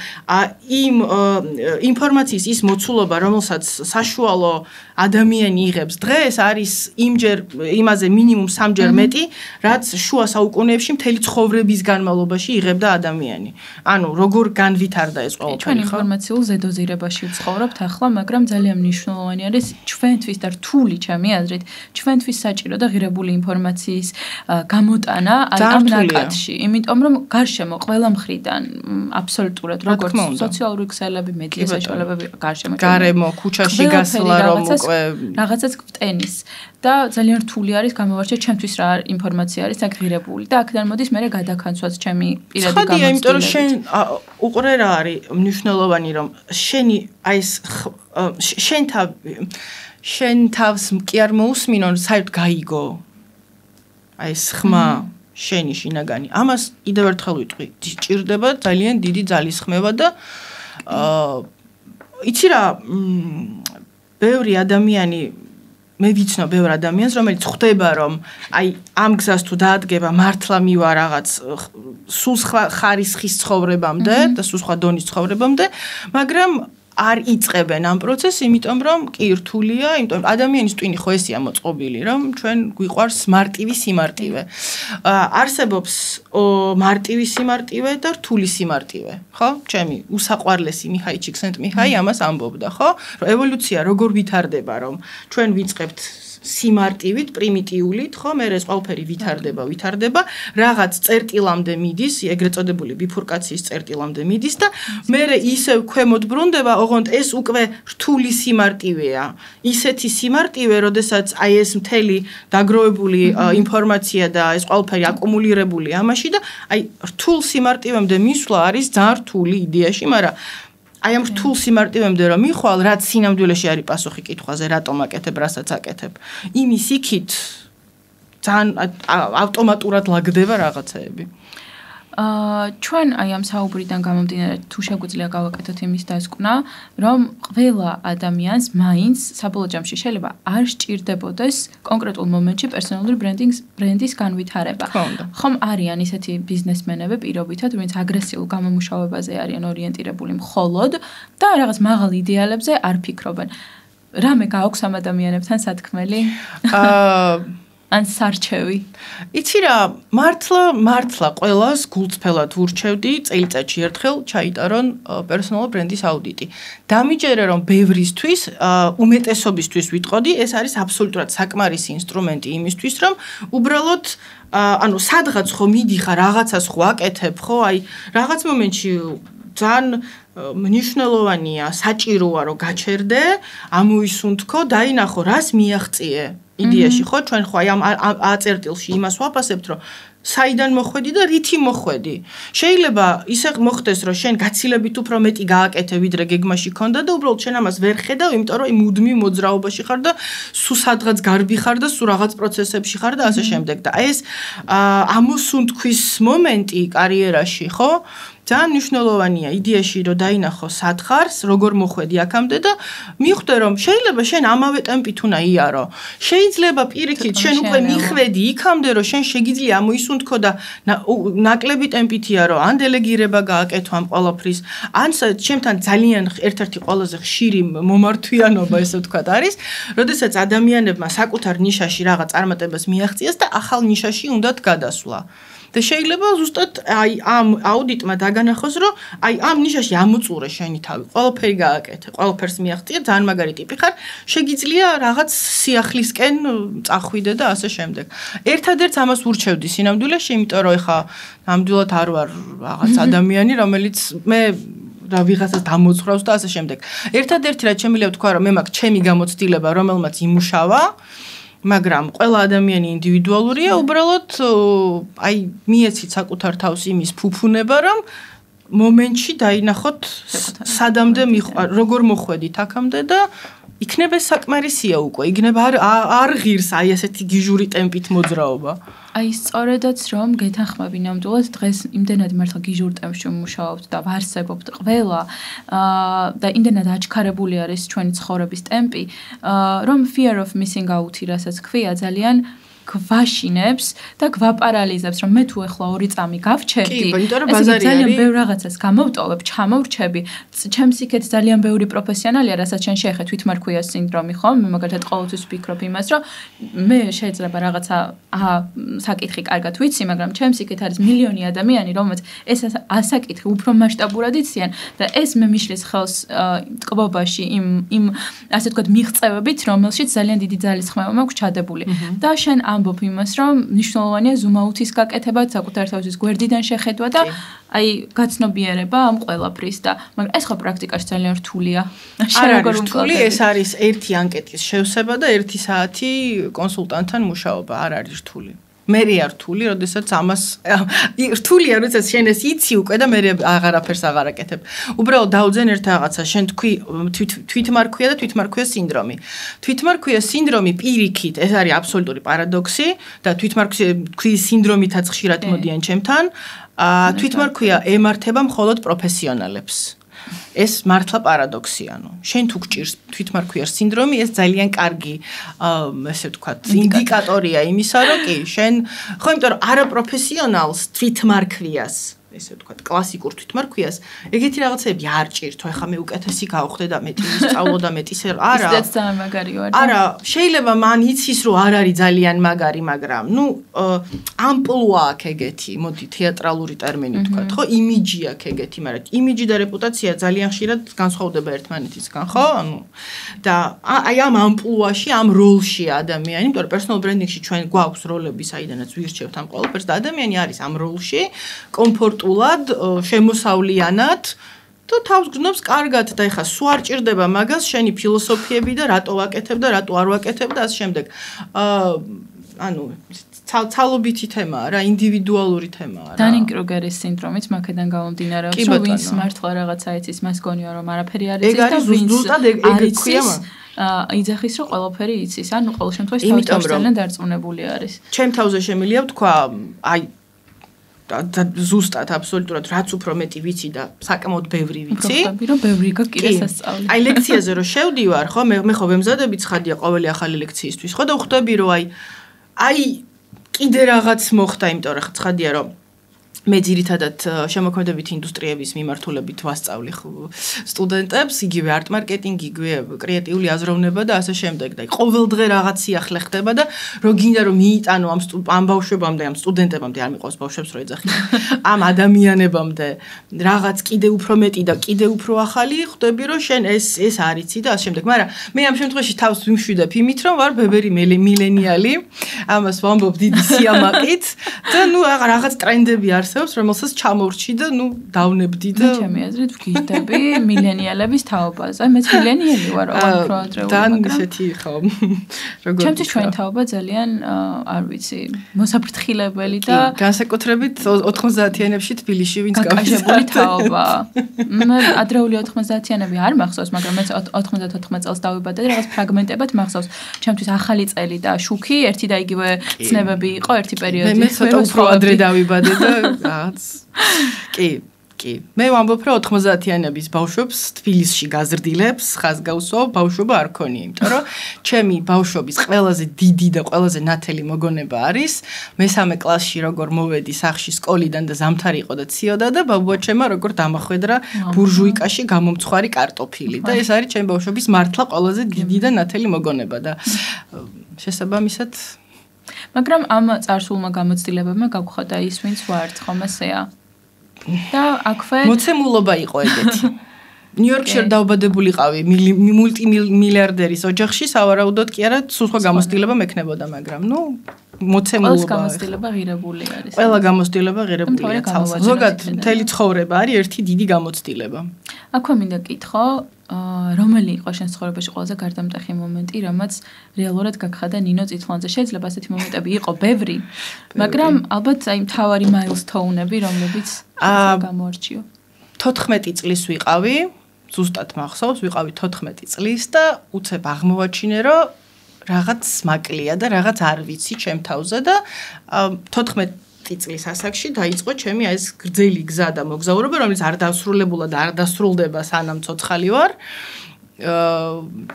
იმ ინფორმაციის ის მოცულობა, რომელსაც საშუალო ადამიანი იღებს დღეს, არის იმაზე მინიმუმ 3-ჯერ მეტი, რაც შუა საუკუნეებში მთელი ცხოვრების განმავლობაში იღებდა ადამიანი. ანუ როგორ განვითარდა ეს ყველაფერი, ჩვენ ინფორმაციულ ზედოზირებაში ვცხოვრობთ ახლა, მაგრამ ძალიან მნიშვნელოვანი არის ჩვენთვის და რთული, ჩემი აზრით, ჩვენთვის საჭირო და ღირებული ინფორმაციის გამოტანა ამ ნაკადში, იმიტომ რომ გარშემო ყველა მხრიდან აბსოლუტურად როგორც სოციალური ქსელები, მედია საშუალებები გარშემო, გარემო, ქუჩაში გასვლა რომ უკვე რაღაცას გვტენის და ძალიან რთული არის გამოვარჩიოთ ჩემთვის რა ინფორმაცია არის აღირებული და აქედან მოდის მე გადაქანცვაც ჩემი პირადი გამოცდილებით. ხადია, იმიტომ რომ შენ უყურე რა არის მნიშვნელოვანი რომ შენი აი ეს შენ თავს კი არ მოусმინო საერთოდ გაიგო აი ეს ხმა შენი შინაგანი. ამას კიდევ ერთხელ ვიტყვი, ჭირდება ძალიან დიდი ძალისხმევა და იცი რა, ბევრი ადამიანი მე ვიცნობ ბევრ ადამიანს, რომელიც ხვდება რომ აი ამ გზას თუ დაადგება მართლა მივა რაღაც სულ სხვა ხარისხის ცხოვრებამდე და სულ სხვა დონის ცხოვრებამდე, მაგრამ არ იწყებენ ამ პროცესს, იმიტომ რომ კი რთულია, იმიტომ ადამიანის ტვინი ხო ესეა მოწყობილი, რომ ჩვენ გვიყვარს მარტივი სიმარტივე. არსებობს მარტივი სიმარტივე და რთული სიმარტივე, ხო? ჩემი უსაყვარლესი მიხაი ჩიქსენტმიხაი ამას ამბობდა, ხო? რომ ევოლუცია როგორ ვითარდება, რომ ჩვენ ვიწყებთ სიმარტივით, პრიმიტიულით, ხო, მე ეს ყველაფერი ვითარდება, რაღაც წერტილამდე მიდის, ეგრეთ წოდებული ბიფურკაციის წერტილამდე მიდის და მე ისევ ქვემოთ ბრუნდება, ოღონდ ეს უკვე რთული სიმარტივეა. ისეთი სიმარტივე, როდესაც აი ეს მთელი დაგროვებული ინფორმაცია და ეს ყველაფერი აკუმულირებული ამაში და აი რთულ სიმარტივემდე მისვლა არის ძალიან რთული იდეაში, მაგრამ აი ამ რთულ სიმარტივემდე რომ მიხვალ, რაც სინამდვილეში არის პასუხი კითხვაზე, რატომ აკეთებ, რასაც აკეთებ. იმის იქით ძალიან ავტომატურად ლაგდება რაღაცეები. ჩვენ აი ამ საუბრიდან გამომდინარე თუ შეგვიძლია გავაკეთოთ იმის დასკვნა, რომ ყველა ადამიანს მაინც საბოლოო ჯამში შეიძლება არ სჭირდებოდეს კონკრეტულ მომენტში პერსონალური ბრენდის განვითარება. ხომ არიან ისეთი ბიზნესმენები პირობითად, ვინც აგრესიულ გამომუშავებაზე არიან ორიენტირებული მხოლოდ და რაღაც მაღალ იდეალებზე არ ფიქრობენ. რამე გააქვს ამ ადამიანებთან სათქმელი? ან სარჩევი. იცი რა, მართლა ყველას გულწრფელად ურჩევდი წელიწადში ერთხელ ჩაიტარონ პერსონალური ბრენდის აუდიტი. დამიჯერე რომ ბევრისთვის, უმეტესობისთვის ვიტყოდი, ეს არის აბსოლუტურად საკმარისი ინსტრუმენტი იმისთვის, რომ უბრალოდ ანუ სადღაც ხო მიდიხარ, რაღაცას ხო აკეთებ, ხო, აი რაღაც მომენტში ძალიან მნიშვნელოვანია, საჭიროა რომ გაჩერდე, ამოისუნთქო, დაინახო, რას მიაღწიე. იდეაში ხო ჩვენ ხო აი ამ აწერტილში იმას ვაფასებთ რომ საიდან მოხვედი და რითი მოხვედი შეიძლება ისე მოხდეს რომ შენ გაცილებით უფრო მეტი გააკეთე ვიდრე გეგმაში ქონდა და უბრალოდ შენ ამას ვერ ხედავ იმიტომ რომ მუდმივ მოძრაობაში ხარ და სულ სადღაც გარბი ხარ და სულ რაღაც პროცესებში ხარ და ასე შემდეგ და ეს ამოსუნთქვის მომენტი კარიერაში ხო ძალიან მნიშვნელოვანია იდეაში რომ დაინახო სად ხარ, როგორ მოხვედი აქამდე და მიხვდე რომ შეიძლება შენ ამავე ტემპით უნდა იარო. შეიძლება პირიქით შენ უკვე მიხვედი იქამდე რომ შენ შეგიძლია ამოისუნთქო და ნაკლები ტემპით იარო, ან დელეგირება გააკეთო ამ ყველაფრის, ან ჩემთან ძალიან ერთ-ერთი ყველაზე ხშირი მომართვიანობა ესე ვთქვათ არის, როდესაც ადამიანებმა საკუთარ ნიშაში რაღაც წარმატებას მიაღწიეს და ახალ ნიშაში უნდათ გადასვლა. და შეიძლება ზუსტად აი ამ აუდიტმა დაგანახოს რომ აი ამ ნიშაში ამოწურე შენი თავი ყველაფერი გააკეთე ყველაფერს მიაღწია ძალიან მაგარი ტიპი ხარ შეგიძლია რაღაც სიახლისკენ წახვიდე და ასე შემდეგ ერთადერთ ამას ურჩევდი სინამდვილეში იმიტომ რომ ეხა ნამდვილად არ ვარ რაღაც ადამიანი რომელიც მე რა ვიღაცას დამოწხრავს და ასე შემდეგ ერთადერთი რაც შემიძლია ვთქვა რომ მე მაქვს ჩემი გამოცდილება რომელმაც იმუშავა მაგრამ ყველა ადამიანი ინდივიდუალურია, უბრალოდ აი მიეცით საკუთარ თავს იმის ფუფუნება, რომ მომენტში დაინახოთ სადამდე როგორ მოხვედით აქამდე და იქნება საკმარისია უკვე, იქნება არ ღირს აი ესეთი გიჟური ტემპით მოძრაობა. აი სწორედაც რომ გეთანხმები ნამდვილად დღეს იმდენად მართლა გიჟურ ტემპში ვმუშაობთ და ვარსებობთ ყველა და იმდენად აჩქარებული არის ჩვენი ცხოვრების ტემპი რომ fear of missing out-ი რასაც ქვია ძალიან გვაშინებს და გვაპარალიზებს რომ მე თუ ახლა 2 წამი გავჩერდი ძალიან ბევრ რაღაცას გამოვტოვებ ჩამოვრჩები ჩემს იქეთ ძალიან ბევრი პროფესიონალია რასაც შენ შეეხე თვითმარქვიას სინდრომი ხო მე მაგალითად ყოველთვის ვფიქრობ იმას რომ მე შეიძლება რაღაცა საკითხი კარგად ვიცი მაგრამ ჩემს იქეთ არის მილიონი ადამიანი რომელმაც ეს ასაკითხი უფრო მასშტაბურად იციან და ეს მე მიშლის ხელს ტკბობაში იმ ასე ვთქვათ მიღწევებით რომელშიც ძალიან დიდი ძალისხმევა მაქვს ჩადებული და შენ ამბობ იმას, რომ მნიშვნელოვანია ზუმაუთის გაკეთება, საკუთარ თავის გვერდიდან შეხედვა და აი გაცნობიერება ამ ყველაფრის და მაგრამ ეს ხო პრაქტიკაში ძალიან რთულია. არ არის რთული, ეს არის ერთი ანკეტის შევსება და 1 საათი კონსულტანტთან მუშაობა, არ არის რთული. მე რთული, როდესაც ამას რთულია, როდესაც შენ ეს იცი უკვე და მე აღარაფერს აღარ აკეთებ. უბრალოდ დავძენ ერთ რაღაცას, შენ თქვი თვითმარქვია და თვითმარქვიას სინდრომი. თვითმარქვიას სინდრომი პირიქით, ეს არის აბსოლუტური პარადოქსი და თვითმარქვიის სინდრომითაც ხშირად მოდიან ჩემთან. თვითმარქვია ემართება მხოლოდ პროფესიონალებს. ეს მართლა პარადოქსია, შენ თუ გჭირს თვითმარქვიას სინდრომი, ეს ძალიან კარგი, ესე ვთქვათ, ინდიკატორია იმისა, რომ კი, შენ, ხო, იმიტომ რომ არაპროფესიონალს თვითმარქვიას ესე ვთქვათ, კლასიკურ თვითმარქვიას, ეგეთი რაღაცები არ ჭირთ, ეხლა მე უკეთესი გავხდე და მეტი ვისწავლო და მეტის არა. ისედაც ძალიან მაგარი ვარ. არა, შეიძლება მან იცის, რომ არ არის ძალიან მაგარი, მაგრამ ამპლუა აქვს ეგეთი, მოდი თეატრალური ტერმინი ვთქვათ, ხო? იმიჯი აქვს ეგეთი, მაგრამ იმიჯი და რეპუტაცია ძალიან ხშირად განსხვავდება ერთმანეთისგან, ხო? და აი ამ ამპლუაში, ამ როლში ადამიანი, იმიტომ რომ personal branding-ში ჩვენ გვაქვს როლები, საიდანაც ვირჩევთ ამ ყველაფერს და ადამიანი არის ამ როლში, კომფორტულად, შემოსავლიანად და თავს გრძნობს კარგად და ეხლა სულ არ ჭირდება მაგას შენი ფილოსოფიები და რატო ვაკეთებ და რატო არ ვაკეთებ და ასე შემდეგ. ცალობითი თემაა რა, ინდივიდუალური თემაა რა. დანინგ-კრუგერის სინდრომიც მაქედან გამომდინარეობს, რომ ვინც მართლა რაღაცა იცის, მას გონია რომ არაფერი არ იცის და ვინც არ იცის, იძახის რომ ყველაფერი იცის. ანუ ყოველ შემთხვევაში თავის ძალიან დარწმუნებული არის. ჩემ თავზე შემიძლია ვთქვა, აი ზუსტად აბსოლუტურად რაც უფრო მეტი ვიცი და საკმაოდ ბევრი ვიცი. ვფიქრობ რომ ბევრი გაქვს კიდე სასწავლი. აი ლექციაზე რომ შევდივარ, ხო, მე ხო ვემზადები ცხადია ყოველი ახალი ლექციისთვის, ხო და ვხვდები რომ აი კიდე რაღაც მოხდა, იმიტომ რომ ცხადია რომ მე ძირითადად შემოქმედებითი ინდუსტრიების მიმართულებით ვასწავლი სტუდენტებს, იგივე არტ მარკეტინგი, იგივე კრეატიული აზროვნება და ასე შემდეგ. და ყოველდღე რაღაც სიახლე ხდება და რო გინდა რომ მიიტანო ამ ბავშვებამდე, ამ სტუდენტებამდე, არ მიყვავს ბავშვებს რო ეძახიან, ამ ადამიანებამდე რაღაც კიდე უფრო მეტი და კიდე უფრო ახალი, ხვდები რომ შენ ეს არიცი და ასე შემდეგ. მაგრამ მე ამ შემთხვევაში თავს ვიმშვიდებ იმით, რომ ვარ ბებერი მილენიალი, ამას ვამბობ დიდი სიამაყით და რაღაც ტრენდები არის რომელსაც ჩამორჩი და დავნებდი და ჩემი აზრით ვგიჟდები მილენიალების თაობაზე. მეც მილენიალი ვარ, უფრო ადრეული, მაგრამ ისეთი ხო. როგორ ჩემთვის ჩვენი თაობა ძალიან არ ვიცი, მოსაფრთხილებელი და განსაკუთრებით 90-იანებში თბილისში ვინც გავაშებული თაობა. მე ადრეული 90-იანები არ მახსოვს, მაგრამ მეც 99 წელს დავიბადე და რაღაც ფრაგმენტებად მახსოვს. ჩემთვის ახალი წელი და შუქი, ერთი და იგივე ცნებები იყო ერთი პერიოდი. მე ცოტა უფრო ადრე დავიბადე და კი. მე ვამბობ, რომ 90-იანების ბავშვებს თბილისში გაზრდილებს, ხაზგასაო ბავშვობა არ ქონია, იმიტომ რომ ჩემი ბავშვობის ყველაზე დიდი და ყველაზე ნათელი მოგონება არის, მესამე კლასში როგორ მოვედი სახში სკოლიდან და ზამთარი იყო და ციოდა და ბაბუაჩემა როგორ დამახვედრა ბურჟუიკაში გამომცხვარი კარტოფილი და ეს არის ჩემი ბავშვობის მართლა ყველაზე დიდი და ნათელი მოგონება და შესაბამისად მაგრამ ამ წარსულმა გამოცდილებებმა გაგვხატა ის, ვინც ვართ, ხომ ესეა? და აქვე მოცემულობა იყო ეგეთი. ნიუ-იორკში დავბადებულიყავი მულტიმილიარდერის ოჯახში, სავარაუდოდ კი არა, სულ სხვა გამოცდილება მექნებოდა, მაგრამ მოცემულობა. ყველა გამოცდილება ღირებული არის. ყველა გამოცდილება ღირებულია. ზოგადად მთელი ცხოვრება არის ერთი დიდი გამოცდილება. აქვე მინდა კითხო, რომელი იყო შენ ცხოვრებაში ყველაზე გარდამტეხი მომენტი, რამაც რეალურად გაგხადა ნინო წითლანზე? შეიძლება ასეთი მომენტები იყო ბევრი, მაგრამ ალბათ აი მთავარი მაილსტოუნები, რომლებიც გამოარჩიო. 14 წლის ვიყავი, ზუსტად მახსოვს, ვიყავი 14 წლის და უცებ აღმოვაჩინე, რომ რაღაც მაკლია და რაღაც არ ვიცი ჩემ თავზე და 14 წლის ასაკში დაიწყო ჩემი ეს გრძელი გზა და მოგზაურობა, რომელიც არ დასრულებულა და არ დასრულდება სანამ ცოცხალი ვარ.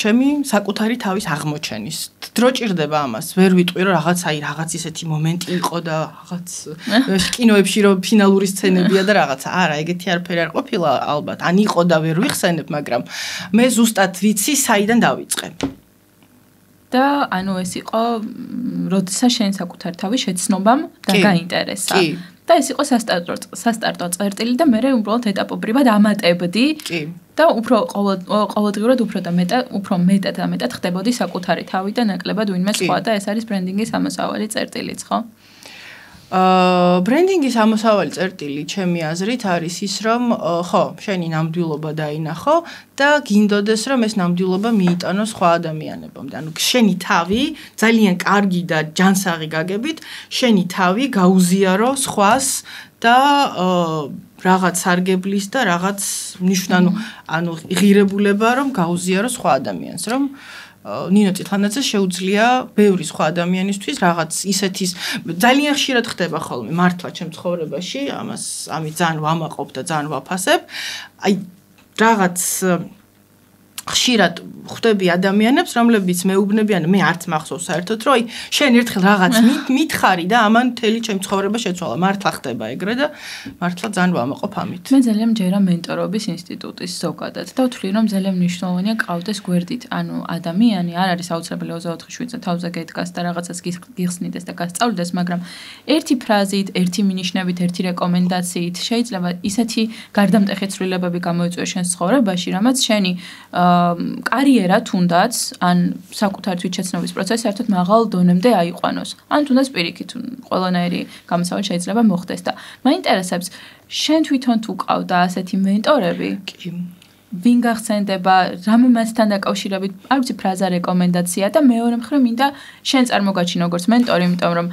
ჩემი საკუთარი თავის აღმოჩენის. დრო ჭირდება ამას. ვერ ვიტყვი რომ რაღაც ისეთი მომენტი იყო და რაღაც კინოებში რომ ფინალური სცენებია და რაღაცა. არა, ეგეთი არაფერი არ ყოფილა ალბათ. ან იყო და ვერ ვიხსენებ, მაგრამ მე ზუსტად ვიცი საიდან დავიწყე. და ანუ ეს იყო როდესაც შენ საკუთარ თავის შეცნობამ და გაინტერესა. და ეს იყო სასტარტო წერტილი და მე უბრალოდ ეტაპობრივად ამატებდი. და უფრო ყოველდღიურად უფრო მეტად და მეტად ხდებოდი საკუთარი თავი და ნაკლებად ვინმე სხვა და ეს არის ბრენდინგის ამოსავალი წერტილიც, ხო? ბრენდინგის ამოსავალი წერტილი ჩემი აზრით არის ის, რომ ხო, შენი ნამდვილობა დაინახო და გინდოდეს, რომ ეს ნამდვილობა მიიტანო სხვა ადამიანებამდე. ანუ შენი თავი ძალიან კარგი და ჯანსაღი გაგებით, შენი თავი გაუზიარო სხვას და რაღაც სარგებლის და რაღაც ნიშნანუ ანუ ღირებულება რომ გაუზიარო სხვა ადამიანს, რომ ნინო წითლანაძე შეუძლია ბევრი სხვა ადამიანისთვის რაღაც ისეთის ძალიან ხშირად ხდება ხოლმე მართლა ჩემ ცხოვრებაში, ამით ძალიან ვამაყობ და ძალიან ვაფასებ. აი რაღაც ხშირად ხვდები ადამიანებს, რომლებიც მეუბნებიან, მე არც მახსოვს საერთოდ, რომ შენ ერთხელ რაღაც მითხარი და ამან მთელი ჩემი ცხოვრება შეცვალა. მართლა ხდება ეგრე და მართლა ძალიან ვამაყობ ამით. მე ძალიან მჯერა მენტორობის ინსტიტუტის ზოგადად და ვთვლი, რომ ძალიან მნიშვნელოვანია ყავდეს გვერდით. ანუ ადამიანი არ არის აუცილებელი 24/7 თავზე გედგას და რაღაცას გიხსნიდეს და გასწავლიდეს, მაგრამ ერთი ფრაზით, ერთი მინიშნებით, ერთი რეკომენდაციით შეიძლება ისეთი გარდამტეხი ცვლილებები გამოიწვიოს შენს ცხოვრებაში, რამაც შენი კარიერა თუნდაც ან საკუთარ თვითშეცნობის პროცესი საერთოდ მაღალ დონემდე აიყვანოს. ან თუნდაც პირიქით ყველანაირი გამოსავალი შეიძლება მოხდეს და მაინტერესებს შენ თვითონ თუ ყავდა ასეთი მენტორები? კი. ვინ გახსენდება, რამე მასთან დაკავშირებით, არ ვიცი ფრაზა რეკომენდაცია და მეორე მხრივ მინდა შენ წარმოგაჩინო როგორც მენტორი, იმიტომ რომ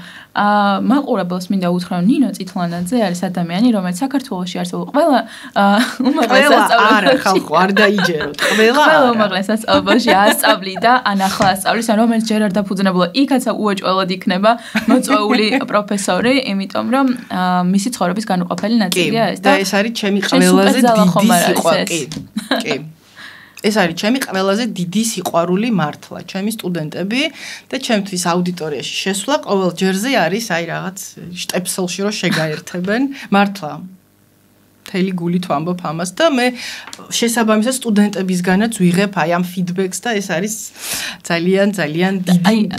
მაყურებელს მინდა უთხრა, რომ ნინო წითლანაძე არის ადამიანი, რომელიც საქართველოში არსებულ ყველა უმაღლეს სასწავლებელში ხალხო არ დაიჯეროთ. ყველა უმაღლეს სასწავლებელში ასწავლიდა, ან ახლა ასწავლის, ან რომელიც ჯერ არ დაფუძნებულა, იქაც უეჭველად იქნება მოწვეული პროფესორი, იმიტომ რომ მისი ცხოვრების განუყოფელი ნაწილია ეს და ეს არის ჩემი ყველაზე დიდი სიყვარული. კი. ეს არის ჩემი ყველაზე დიდი სიყვარული მართლა, ჩემი სტუდენტები და ჩემთვის აუდიტორიაში შესვლა ყოველ ჯერზე არის აი რაღაც შტეპსელში რომ შეგაერთებენ, მართლა. მთელი გულით ვამბობ ამას და მე შესაბამისად სტუდენტებისგანაც ვიღებ აი ამ ფიდბექს და ეს არის ძალიან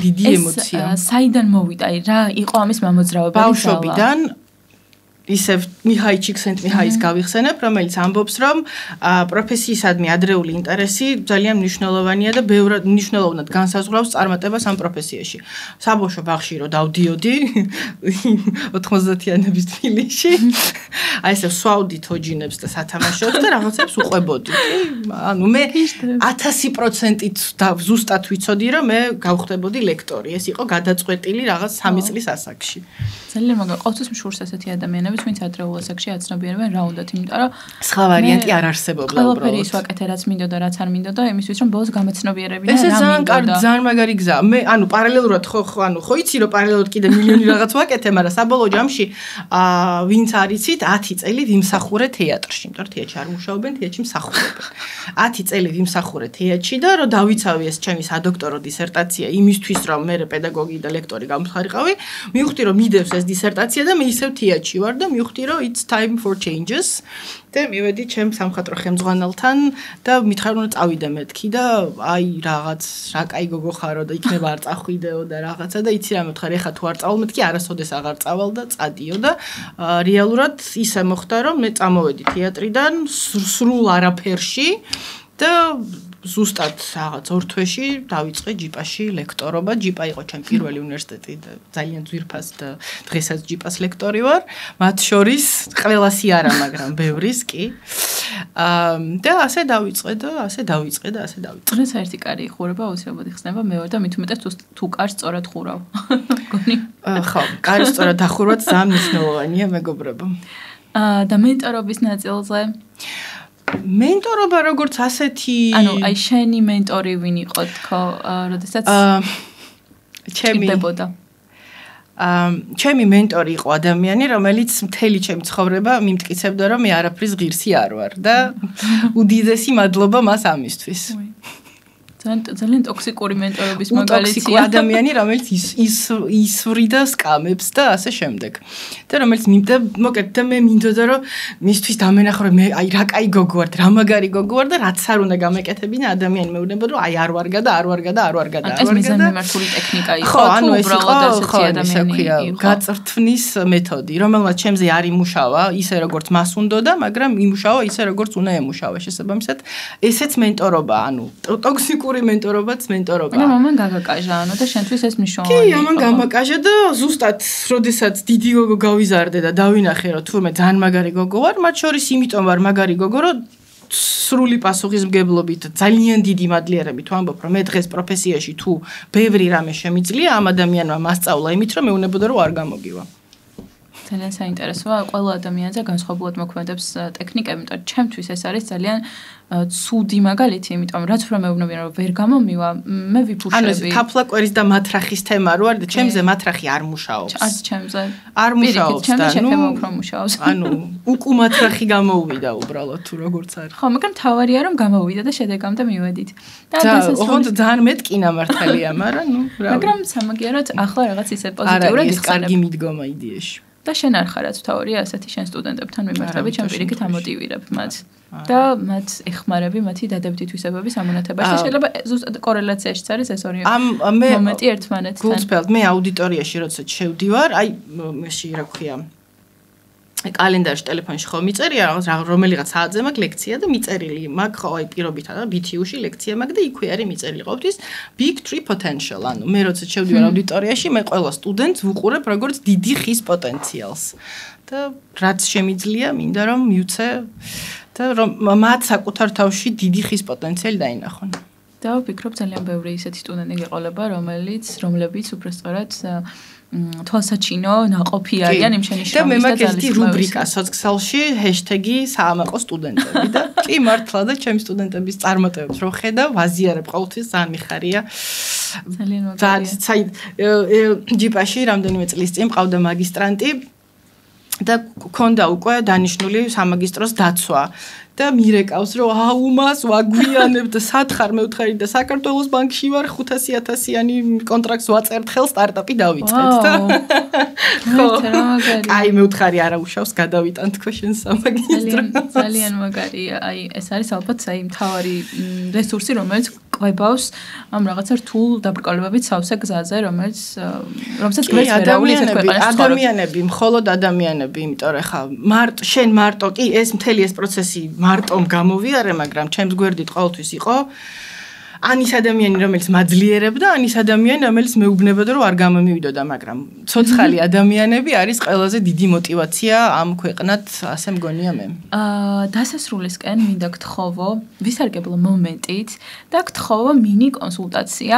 დიდი ემოცია. საიდან მოვიდა? აი რა იყო ამის მამოძრავებელი? ბავშვობიდან ისევ მიჰაი ჩიქსენტ-მიჰაის გავიხსენებ, რომელიც ამბობს, რომ პროფესიისადმი ადრეული ინტერესი ძალიან მნიშვნელოვანია და ბევრად მნიშვნელოვნად განსაზღვრავს წარმატებას ამ პროფესიაში. საბავშვო ბაღში რომ დავდიოდი 90-იანების თბილისში, აი ესე სვავდი თოჯინებს და სათამაშოებს და რაღაცებს უყვებოდი. ანუ მე 1000%-ით ზუსტად ვიცოდი, რომ მე გავხდებოდი ლექტორი. ეს იყო გადაწყვეტილი რაღაც 3 წლის ასაკში. ძალიან მაგარი. ყოველთვის მშურს ასეთი ადამიანები, ვინც ადრეულ ასაკში აცნობიერებენ რა უნდათ, იმიტომ რომ სხვა ვარიანტი არ არსებობდა უბრალოდ. ყველაფერი ის ვაკეთე, რაც მინდოდა, რაც არ მინდოდა, იმისთვის რომ ბოლოს გამეცნობიერებინა რა მინდოდა. ეს ძალიან კარგი, ძალიან მაგარი გზაა. მე ანუ პარალელურად ხო იცი რომ პარალელურად კიდე მილიონი რაღაც ვაკეთე, მაგრამ საბოლოო ჯამში ვინც არიცით 10 წელი ვიმსახურე თეატრში, იმიტომ რომ თეატრში არ მუშაობენ, თეატრში მსახურობენ. 10 წელი ვიმსახურე თეატრში და რომ დავიცავი ეს ჩემი სადოქტორო დისერტაცია იმისთვის რომ მე პედაგოგი და ლექტორი გამხარიყავი, მივხვდი რომ მიდევს ეს დისერტაცია და მე ისევ თეატრში ვარ და მივხვდი რომ it's time for changes და მივედი ჩემ სამხატვრო ხელმძღვანელთან და მითხრა რომ წავიდე მეთქი და აი რაღაც რა კაი გოგო ხარო და იქნება არ წახვიდეო და რაღაცა და იცი რა მეთქარ ეხა თუ არ წავალ მეთქი არასოდეს აღარ წავალ და წადიო და რეალურად ისე მოხდა რომ მე წამოვედი თეატრიდან სრულ არაფერში და ზუსტად რაღაც 2 თვეში დავიწყე ჯიპაში ლექტორობა. ჯიპა იყო ჩემი პირველი უნივერსიტეტი და ძალიან ძვირფას და დღესაც ჯიპას ლექტორი ვარ. მათ შორის ყველასი არა, მაგრამ ბევრის კი. და ასე დავიწყე და ასე დავიწყე. დღეს ერთი კარი იხურება, აუცილებლად იხსნება მეორე და მით უმეტეს თუ კარს სწორად ხურავ. გონი? ხო, კარს სწორად დახურვა ძალიან მნიშვნელოვანია მეგობრებო. და მენტორობის ნაწილზე მენტორობა როგორც ασეთი ანუ აი შენი მენტორი ვინ იყო თქო როდესაც ჩემი მენტორი იყო ადამიანი რომელიც მთელი ჩემი ცხოვრება მიმტკიცებდა რომ მე არაფრის ღირსი არ ვარ და უდიდესი მადლობა მას ამისთვის ძალიან ტოქსიკური მენტორობის მაგალითია. ტოქსიკური ადამიანი, რომელიც ისვრიდა სკამებს და ასე შემდეგ. და რომელიც მოკეთ და მე მინდოდა რომ მისთვის დამენახო რომ მე აი რა კაი გოგო ვარ, რა მაგარი გოგო ვარ და რაც არ უნდა გამეკეთებინა ადამიანი მეუბნება რომ აი არ ვარგა და არ ვარგა. ეს მიზანმიმართული ტექნიკა იყო. ხო, ანუ ეს იყო გაწრთვნის მეთოდი, რომელმაც ჩემზე არ იმუშავა, ისე როგორც მას უნდოდა, მაგრამ იმუშავა ისე როგორც უნდა ემუშავა. შესაბამისად, ესეც მენტორობა, ანუ ტოქსიკური მენტორობაც მენტორობა. ანუ მამან გაგაკაჟა, ანუ და შენთვის ეს მნიშვნელოვანია. კი, ამან გამაკაჟა და ზუსტად, როდესაც დიდი გოგო გავიზარდე და დავინახე, რომ თურმე ძალიან მაგარი გოგო ვარ, მათ შორის იმიტომ ვარ მაგარი გოგო, რომ სრული პასუხისმგებლობით, ძალიან დიდი მადლიერებით ვამბობ, რომ მე დღეს პროფესიაში თუ ბევრი რამე შემიძლია, ამ ადამიანმა მასწავლა იმით, რომ მეუნებოდა რომ არ გამოგივა. ძალიან საინტერესოა. ყველა ადამიანზე განსხვავებულად მოქმედებს ტექნიკები, იმიტომ რომ ჩემთვის ეს არის ძალიან ცუდი მაგალითი, იმიტომ რაც უფრო მეუბნებიან რომ ვერ გამომივა, მე ვიფუშები. ანუ თაფლაკვერის და მათრახის თემა რო არის და ჩემზე მათრახი არ მუშაობს. არც ჩემზე. არ მუშაობს და ჩემზე უფრო მუშაობს. ანუ უკუ მათრახი გამოუვიდა უბრალოდ თუ როგორც არის. ხო, მაგრამ თავარია რომ გამოვიდა და შედეგამდე მივედით. და ოღონდ ძალიან მეტკინა მართალია, მაგრამ ნუ რა. მაგრამ სამაგიეროდ ახლა რაღაც ისე პოზიტიურად ის კარგი მიდგომა იდეაში. და შენ არ ხარ რაც თავარია ასეთი შენ სტუდენტებთან მიმართებით, ჩემ პირიქით ამოტივირებ მათ. და მათ ეხმარები მათი დადებითვისებების ამონათებაში და შეიძლება ზუსტად კორელაციაშიც არის ეს ორი მომენტი ერთმანეთთან. გულწრფელად მე აუდიტორიაში როდესაც შევდივარ, აი მეში რა ქვია კალენდარში ტელეფონში ხო მიწერია რომელიღაც საათზე მაქვს ლექცია და მიწერილი მაქვს ხო აი პირობითა და BTU-ში ლექცია მაქვს და იქვე არის მიწერილი ყოფთვის Big 3 potential. ანუ მე როდესაც შევდივარ აუდიტორიაში მე ყველა სტუდენტს ვუყურებ როგორც დიდი ხის პოტენციალს და რაც შემიძლია მინდა რომ მივცე და რომ მათ საკუთარ თავში დიდი ხის პოტენციალი დაინახონ. და ვფიქრობ ძალიან ბევრი ისეთი სტუდენტი გეყოლება რომლებიც უბრალოდ თვალსაჩინო ნაყოფი არიან იმ შენიშნების და მე მაქვს ერთი რუბრიკა სოციალში #საამაყო სტუდენტები და კი მართლა და ჩემი სტუდენტების წარმატებებს რო ხედავ ვაზიარებ ყოველთვის ძალიან მიხარია ძალიან მაგარია ჯიპაში რამდენიმე წლის წინ მყავდა მაგისტრანტი და ქონდა უკვე დანიშნული სამაგისტროს დაცვა და მირეკავს რომ აუმას ვაგვიანებ და სათხარ მევთხარი და საქართველოს ბანკში ვარ 500,000-იანი კონტრაქტს ვაწერთ ხელ სტარტაპი დავიწყეთ და ხო აი მევთხარი არა უშავს გადავიტან თქო შენ სამაგისტრო ძალიან მაგარია აი ეს არის ალბათ აი მთავარი რესურსი რომელიც ყვებავს ამ რაღაცა რთულ დაბრკოლებებით სავსე გზაზე რომელსაც გვერდს ვერავული ეს ქვეყანაში ადამიანები მხოლოდ ადამიანები იმიტომ რომ ხა შენ მარტო კი ეს მთელი ეს პროცესი მარტომ გამოვიარე, მაგრამ ჩემს გვერდით ყოველთვის იყო ანის ადამიანი, რომელიც მაძლიერებდა, ანის ადამიანი, რომელიც მეუბნებოდა, რომ არ გამომივიდოდა, მაგრამ ცოცხალი ადამიანები არის ყველაზე დიდი мотиваცია ამ ქვეყნად, ასე მგონია მე. დასასრულისკენ მინდა გთხოვო ვისარგებლო მომენტით და გთხოვო მინი კონსულტაცია.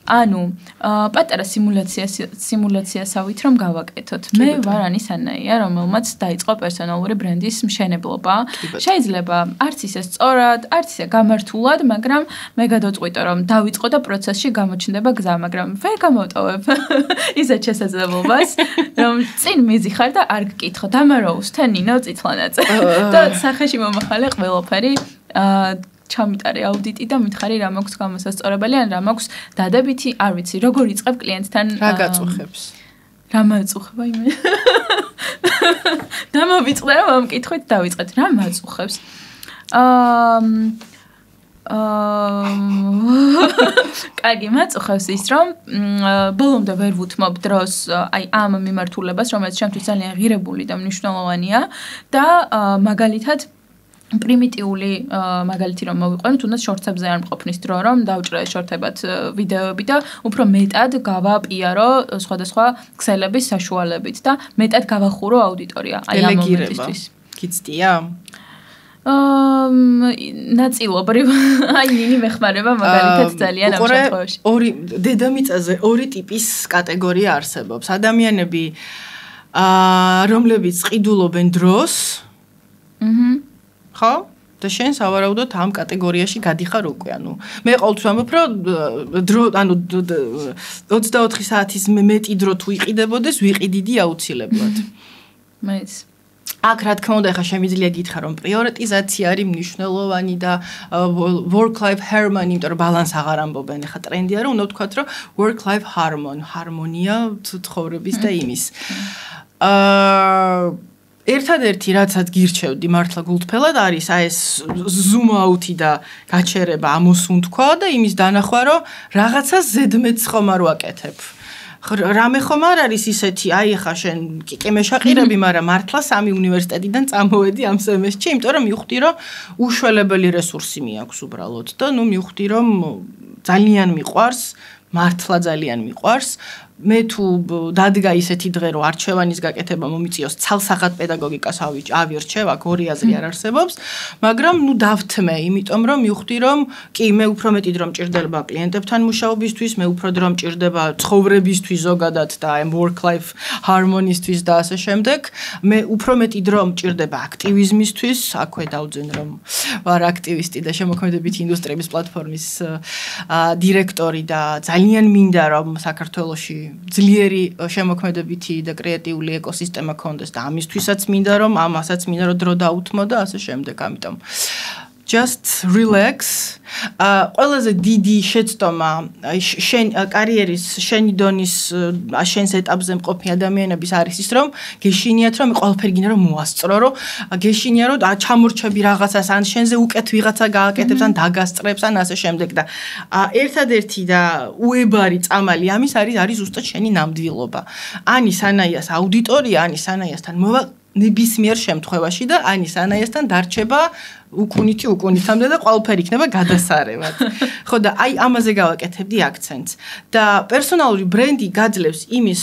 ანუ პატარა სიმულაციასავით რომ გავაკეთოთ. მე ვარ ანის ანაია, რომელმაც დაიწყო პერსონალური ბრენდის მშენებლობა. შეიძლება არც ისე სწორად, არც ისე გამართულად, მაგრამ მე გადავწყვიტე რომ დავიწყო და პროცესში გამოჩნდება გზა, მაგრამ ვერ გამოვტოვებ ისეთ შესაძლებლობას, რომ წინ მიზიხარ და არ გკითხო, დამაროუს თენინო წითლანაც. და სახეში მომახალე ყველაფერი ჩამიტარე აუდიტი და მითხარი რა მაქვს გამოსასწორებელი ან რა მაქვს დადებითი, არ ვიცი, როგორ იწყებ კლიენტთან რა გაწუხებს. რა მაწუხება იმე? დამოვიწყდა რომ ამ კითხვით დავიწყეთ, რა მაწუხებს? კარგი, მაწუხებს ის რომ ბოლომდე ვერ ვუთმობ დროს აი ამ მიმართულებას, რომელიც ჩემთვის ძალიან ღირებული და მნიშვნელოვანია და მაგალითად პრიმიტიული მაგალითი რომ მოვიყვანოთ, თუნდაც შორტებზე არ მყოფნის დრო, რომ დავჭრე შორტებად ვიდეოები და უფრო მეტად გავაპიარო სხვადასხვა ქსელების საშუალებით და მეტად გავახურო აუდიტორია აი ამ მომენტისთვის. გიცდია? ნაწილობრივ აი ნინი მეხმარება მაგალითად ძალიან ამ შემთხვევაში. ორი დედამიწაზე ორი ტიპის კატეგორია არსებობს. ადამიანები რომლებიც ყიდულობენ დროს ხო? და შენ სავარაუდოდ ამ კატეგორიაში გადიხარ უკვე. ანუ მე ყოველთვის ვამბობ, რომ დრო, ანუ 24 საათის მეტი დრო თუ იყიდებოდეს, ვიყიდიდი აუცილებლად. მეც აქ რა თქმა უნდა, ხა შემიძლია გითხრა, რომ პრიორიტიზაცია არის მნიშვნელოვანი და work life harmony, იმიტომ რომ ბალანს აღარ ამბობენ. ხა ტრენდია, რომ უნდა ვთქვათ, რომ work life harmony-ა ცხოვრების და იმის. ერთადერთი რაცაც გირჩევდი მართლა გულწრფელად არის აი ეს zoom out-ი და გაჩერება ამოსუნ თქვა და იმის დანახვა რომ რაღაცა ზედმეტს ხომ არ ვაკეთებ. რამე ხომ არ არის ისეთი აი ხა შენ კიკე მეშაყირები, მაგრამ მართლა 3 უნივერსიტეტიდან წამოვედი ამ სემესტრში, იმიტომ რომ მივხვდი რომ უშველებელი რესურსი მიაქვს უბრალოდ და ნუ მივხვდი რომ ძალიან მიყვარს მართლა ძალიან მიყვარს მე თუ დადგა ისეთი დღე რომ არჩევანის გაკეთება მომიწიოს ცალსახად პედაგოგიკას ავირჩევ, აქ ორი აზრი არ არსებობს, მაგრამ ნუ დავთმე, იმიტომ რომ მივხვდი რომ კი მე უფრო მეტი დრო მჭირდება კლიენტებთან მუშაობისთვის, მე უფრო დრო მჭირდება ცხოვრებისთვის ზოგადად და work life harmony-ისთვის და ასე შემდეგ. მე უფრო მეტი დრო მჭირდება აქტივიზმისთვის, აქვე დავძენ რომ ვარ აქტივისტი და შემოქმედებითი ინდუსტრიების პლატფორმის დირექტორი და ძალიან მინდა რომ საქართველოში ძლიერი შემოქმედებითი და კრეატიული ეკოსისტემა ქონდეს და ამისთვისაც მინდა რომ ამასაც მინდა რომ დრო დაუთმო და ასე შემდეგ, ამიტომ just relax. ყველაზე დიდი შეცდომა შენ კარიერის შენი დონის შენს ეტაპზე მყოფი ადამიანების არის ის რომ გეშინიათ რომ ყველაფერი გინდა რომ მოასწრო რომ გეშინია რომ ჩამორჩები რაღაცას ან შენზე უკეთ ვიღაცა გააკეთებს ან დაგასწრებს ან ასე შემდეგ და ერთადერთი და უებარი წამალი ამის არის ზუსტად შენი ნამდვილობა. ანის ანაიას აუდიტორია ანის ანაიასთან მოვა ნებისმიერ შემთხვევაში და ანის ანაიასთან დარჩება უკუნითამდე და ყველაფერი იქნება გადასარევად. ხო და აი ამაზე გავაკეთებდი აქცენტს. და პერსონალური ბრენდი გაძლევს იმის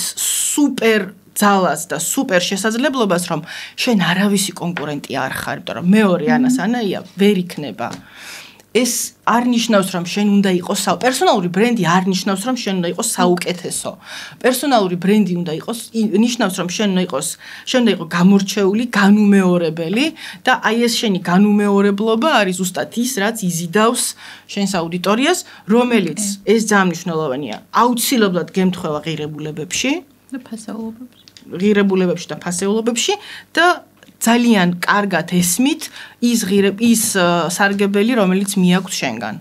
სუპერ ძალას და სუპერ შესაძლებლობას, რომ შენ არავისი კონკურენტი არ ხარ, იმიტომ რომ მეორე ანას ანაია ვერ იქნება. ეს არ ნიშნავს რომ შენ უნდა იყოს პერსონალური ბრენდი არ ნიშნავს რომ შენ უნდა იყოს საუკეთესო. პერსონალური ბრენდი უნდა იყოს ნიშნავს რომ შენ უნდა იყოს გამორჩეული, განუმეორებელი და აი ეს შენი განუმეორებლობა არის ზუსტად ის რაც იზიდავს შენს აუდიტორიას, რომელიც ეს ძალიან მნიშვნელოვანია. აუცილებლად გემთხვევა ღირებულებებში და ფასეულობებში და ძალიან კარგად ესმით ის სარგებელი, რომელიც მიაქვს შენგან.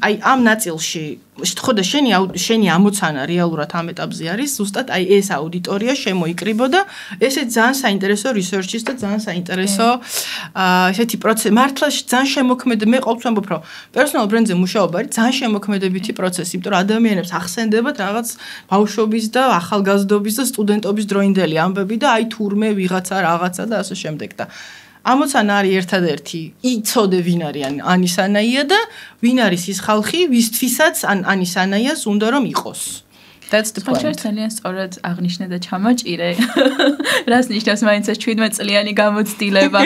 აი ამ ნაწილში ხო და შენი ამოცანა რეალურად ამ ეტაპზე არის ზუსტად აი ეს აუდიტორია შემოიკრიბო და ესე ძალიან საინტერესო research-ის და ძალიან საინტერესო ესეთი პროცესი მართლა ძალიან შემოქმედებითი მე ყოველთვის ვამბობ რომ personal brand-ზე მუშაობა არის ძალიან შემოქმედებითი პროცესი, იმიტომ რომ ადამიანებს ახსენდებათ რაღაც ბავშვობის და ახალგაზრდობის და სტუდენტობის დროინდელი ამბები და აი თურმე ვიღაცა რაღაცა და ასე შემდეგ და ამოცანა არის ერთადერთი, იცოდე ვინ არის ანის ანაია და ვინ არის ის ხალხი, ვისთვისაც ანის ანაიას უნდა რომ იყოს. That's the point. ძალიან სწორად აღნიშნე და ჩამაჭირე. რას ნიშნავს მაინც ეს 17 წლიანი გამოცდილება.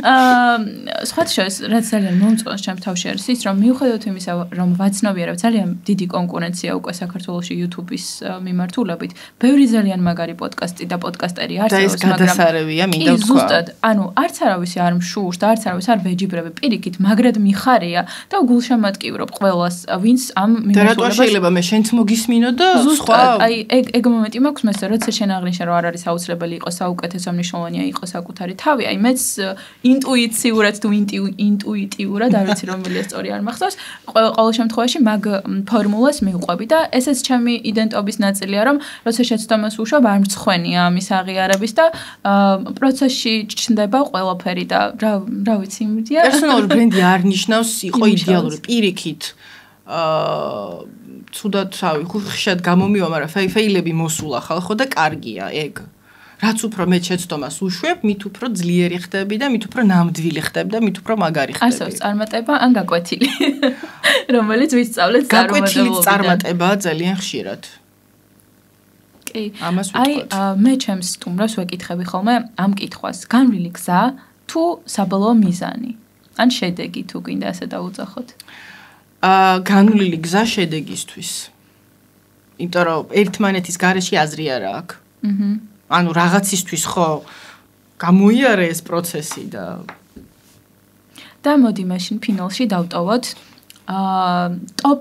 სხვათა შორის რაც ძალიან მომწონს ჩემს თავში არის ის რომ მიუხედავად იმისა რომ ვაცნობია რომ ძალიან დიდი კონკურენცია უკვე საქართველოში YouTube-ის მიმართულებით, ბევრი ძალიან მაგარი პოდკასტი და პოდკასტერი არსებობს, მაგრამ და ეს გადასარევია მინდა ვთქვა. ზუსტად, ანუ არც არავის არ მშურს და არც არავის არ ვეჯიბრები პირიქით, მაგრად მიხარია და გულშემატკივრობ ყველას, ვინც ამ მიმართულებას. და რატო შეიძლება მე შენც მოგისმინო და ზუსტად, აი ეგ მომენტი მაქვს მე, როცა შენ აღნიშნე რომ არ არის აუცილებელი იყოს საუკეთესო მნიშვნელოვანია იყოს საკუთარი თავი, აი მეც ინტუიციურად თუ ინტუიტიურად არ ვიცი რომელია სწორი არ მახსოვს, ყოველ შემთხვევაში მაგ ფორმულას მივყვები და ესეც ჩემი იდენტობის ნაწილია, რომ როცა შეცდომას ვუშვებ, არ მრცხვენია ამის აღიარების და პროცესში ჩნდება ყველაფერი და რა ვიცი, იმედია. პერსონალური ბრენდი არ ნიშნავს იყო იდეალური პირიქით. ცუდად ხშირად გამომივა, მაგრამ ფეილები მოსულა ხალხო და კარგია ეგ. რაც უფრო მე შეცდომას უშვებ, მით უფრო ძლიერი ხდები და მით უფრო ნამდვილი ხდები და მით უფრო მაგარი ხდები. არსებობს წარმატება ან გაკვეთილი, რომელიც ვისწავლეთ წარმატებულობიდან. გაკვეთილი წარმატებაა ძალიან ხშირად. კი. ამას ვიტყვით. აი მე ჩემს სტუმრებს ვეკითხები ხოლმე ამ კითხვას, განვლილი გზა თუ საბოლოო მიზანი? ან შედეგი თუ გინდა ასე დავუძახოთ? განვლილი გზა შედეგისთვის. იმიტომ რომ ერთმანეთის გარეშე აზრი არა აქვს. ანუ რაღაცისთვის ხო გამოიარე ეს პროცესი და მოდი მაშინ ფინალში დავტოვოთ ტოპ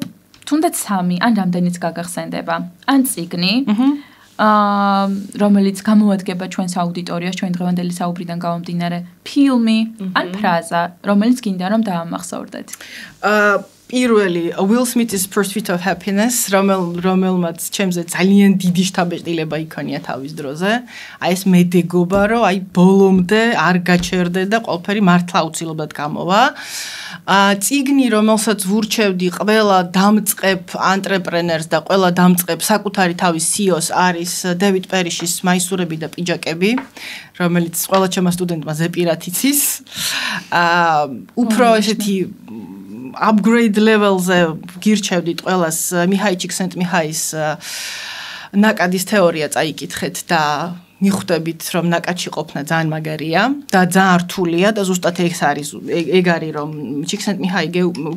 თუნდაც 3 ან რამდენიც გაგახსენდება ან წიგნი რომელიც გამოადგება ჩვენს აუდიტორიას ჩვენ დღევანდელი საუბრიდან გამომდინარე ფილმი ან ფრაზა რომელიც გინდა რომ დაამახსოვრდეთ პირველი Will Smith's Pursuit of Happiness რომელმაც ჩემზე ძალიან დიდი შთაბეჭდილება იქონია თავის დროზე. აი ეს მედეგობა რომ აი ბოლომდე არ გაჩერდე და ყველაფერი მართლა აუცილებლად გამოვა. წიგნი რომელსაც ვურჩევდი ყველა დამწყებ ანტრეპრენერს და ყველა დამწყებ საკუთარი თავის CEO-ს არის დევიდ პერიშის მაისურები და პიჯაკები რომელიც ყველა ჩემმა სტუდენტმა ზეპირად იცის. უფრო ესეთი upgrade level-ზე გირჩევდით ყველას მიჰაი ჩიქსენტ მიჰაის ნაკადის თეორია წაიკითხეთ და მიხვდებით, რომ ნაკადში ყოფნა ძალიან მაგარია და ძალიან რთულია და ზუსტად ეს არის რომ ჩიქსენტმიჰაი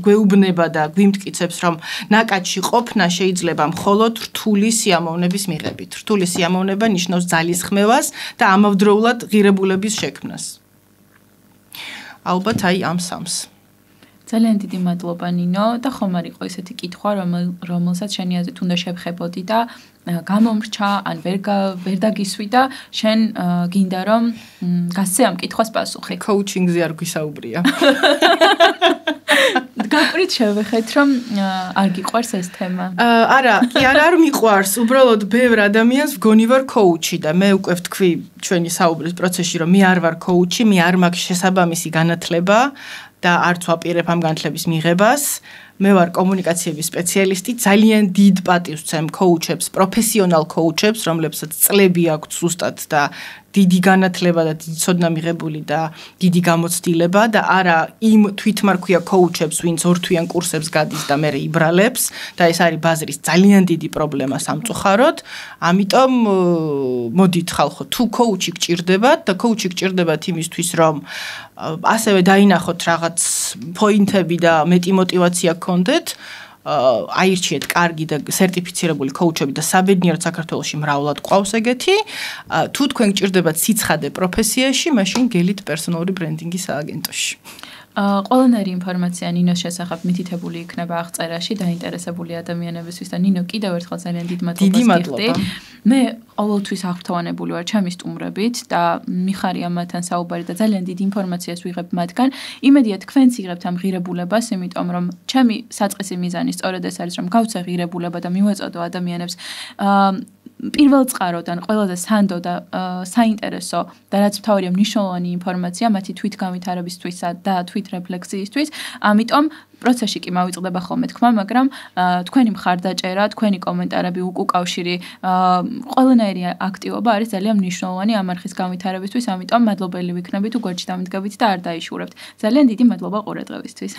გვეუბნება და გვიმტკიცებს, რომ ნაკადში ყოფნა შეიძლება მხოლოდ რთული სიამოვნების მიღებით. რთული სიამოვნება ნიშნავს ძალისხმევას და ამავდროულად ღირებულების შექმნას. ალბათ ამ სამს. ძალიან დიდი მადლობა ნინო და ხომ არ იყო ესეთი კითხვა რომელსაც შენი აზრით უნდა შევხებოდი და გამომრჩა ან ვერ დაგისვი და შენ გინდა რომ გასცე ამ კითხვას პასუხი. კოუჩინგზე არ გვისაუბრია. გაკვირით შევეხეთ რომ არ გიყვარს ეს თემა. არა, კი არ მიყვარს, უბრალოდ ბევრ ადამიანს ვგონი ვარ კოუჩი და მე უკვე ვთქვი ჩვენი საუბრის პროცესში რომ მე არ ვარ კოუჩი, მე არ მაქვს შესაბამისი განათლება და არც ვაპირებ ამ განათლების მიღებას. მე ვარ კომუნიკაციების სპეციალისტი, ძალიან დიდ პატივს ვცემ კოუჩებს, პროფესიონალ კოუჩებს, რომლებსაც წლები აქვთ ზუსტად და დიდი განათლება და დიდი ცოდნა მიღებული და დიდი გამოცდილება და არა იმ თვითმარქვია კოუჩებს, ვინც ორთვიან კურსებს გადის და მერე იბრალებს და ეს არის ბაზრის ძალიან დიდი პრობლემა სამწუხაროდ. ამიტომ მოდით ხალხო, თუ კოუჩი გჭირდებათ და კოუჩი გჭირდებათ იმისთვის, რომ ასევე დაინახოთ რაღაც პოინტები და მეტი мотиваცია გქონდეთ. აირჩიეთ კარგი და სერტიფიცირებული კოუჩები და საბედნიეროდ საქართველოში მრავლად ყავს ეგეთი. თუ თქვენ გჭირდებათ სიცხადე პროფესიაში, მაშინ გელით პერსონალური ბრენდინგის სააგენტოში. ყველანაირი ინფორმაცია ნინოს შესახებ მითითებული იქნება აღწერაში დაინტერესებული ადამიანებისთვის და ნინო კიდევ ერთხელ ძალიან დიდ მადლობას გიხდი. მე ყოველთვის აღფრთოვანებული ვარ ჩემი სტუმრებით და მიხარია მათთან საუბარი და ძალიან დიდ ინფორმაციას ვიღებ მათგან. იმედია თქვენც იღებთ ამ ღირებულებას, იმიტომ რომ ჩემი საწყისი მიზანი სწორედ ეს არის რომ გავცე ღირებულება და მივაწოდო ადამიანებს პირველ წყაროდან ყველაზე სანდო და საინტერესო და რაც მთავარია მნიშვნელოვანი ინფორმაცია მათი თვითგავითარებისთვის და თვითრეფლექსიისთვის. ამიტომ პროცესში კი მავიწყდება ხოლმე თქმა, მაგრამ თქვენი მხარდაჭერა, თქვენი კომენტარები, უკავშირი, ყველანაირი აქტივობა არის ძალიან მნიშვნელოვანი ამ არხის განვითარებისთვის, ამიტომ მადლობელი ვიქნები თუ გვერდში დამდგებით და არ დაიშურებთ. ძალიან დიდი მადლობა ყურადღებისთვის.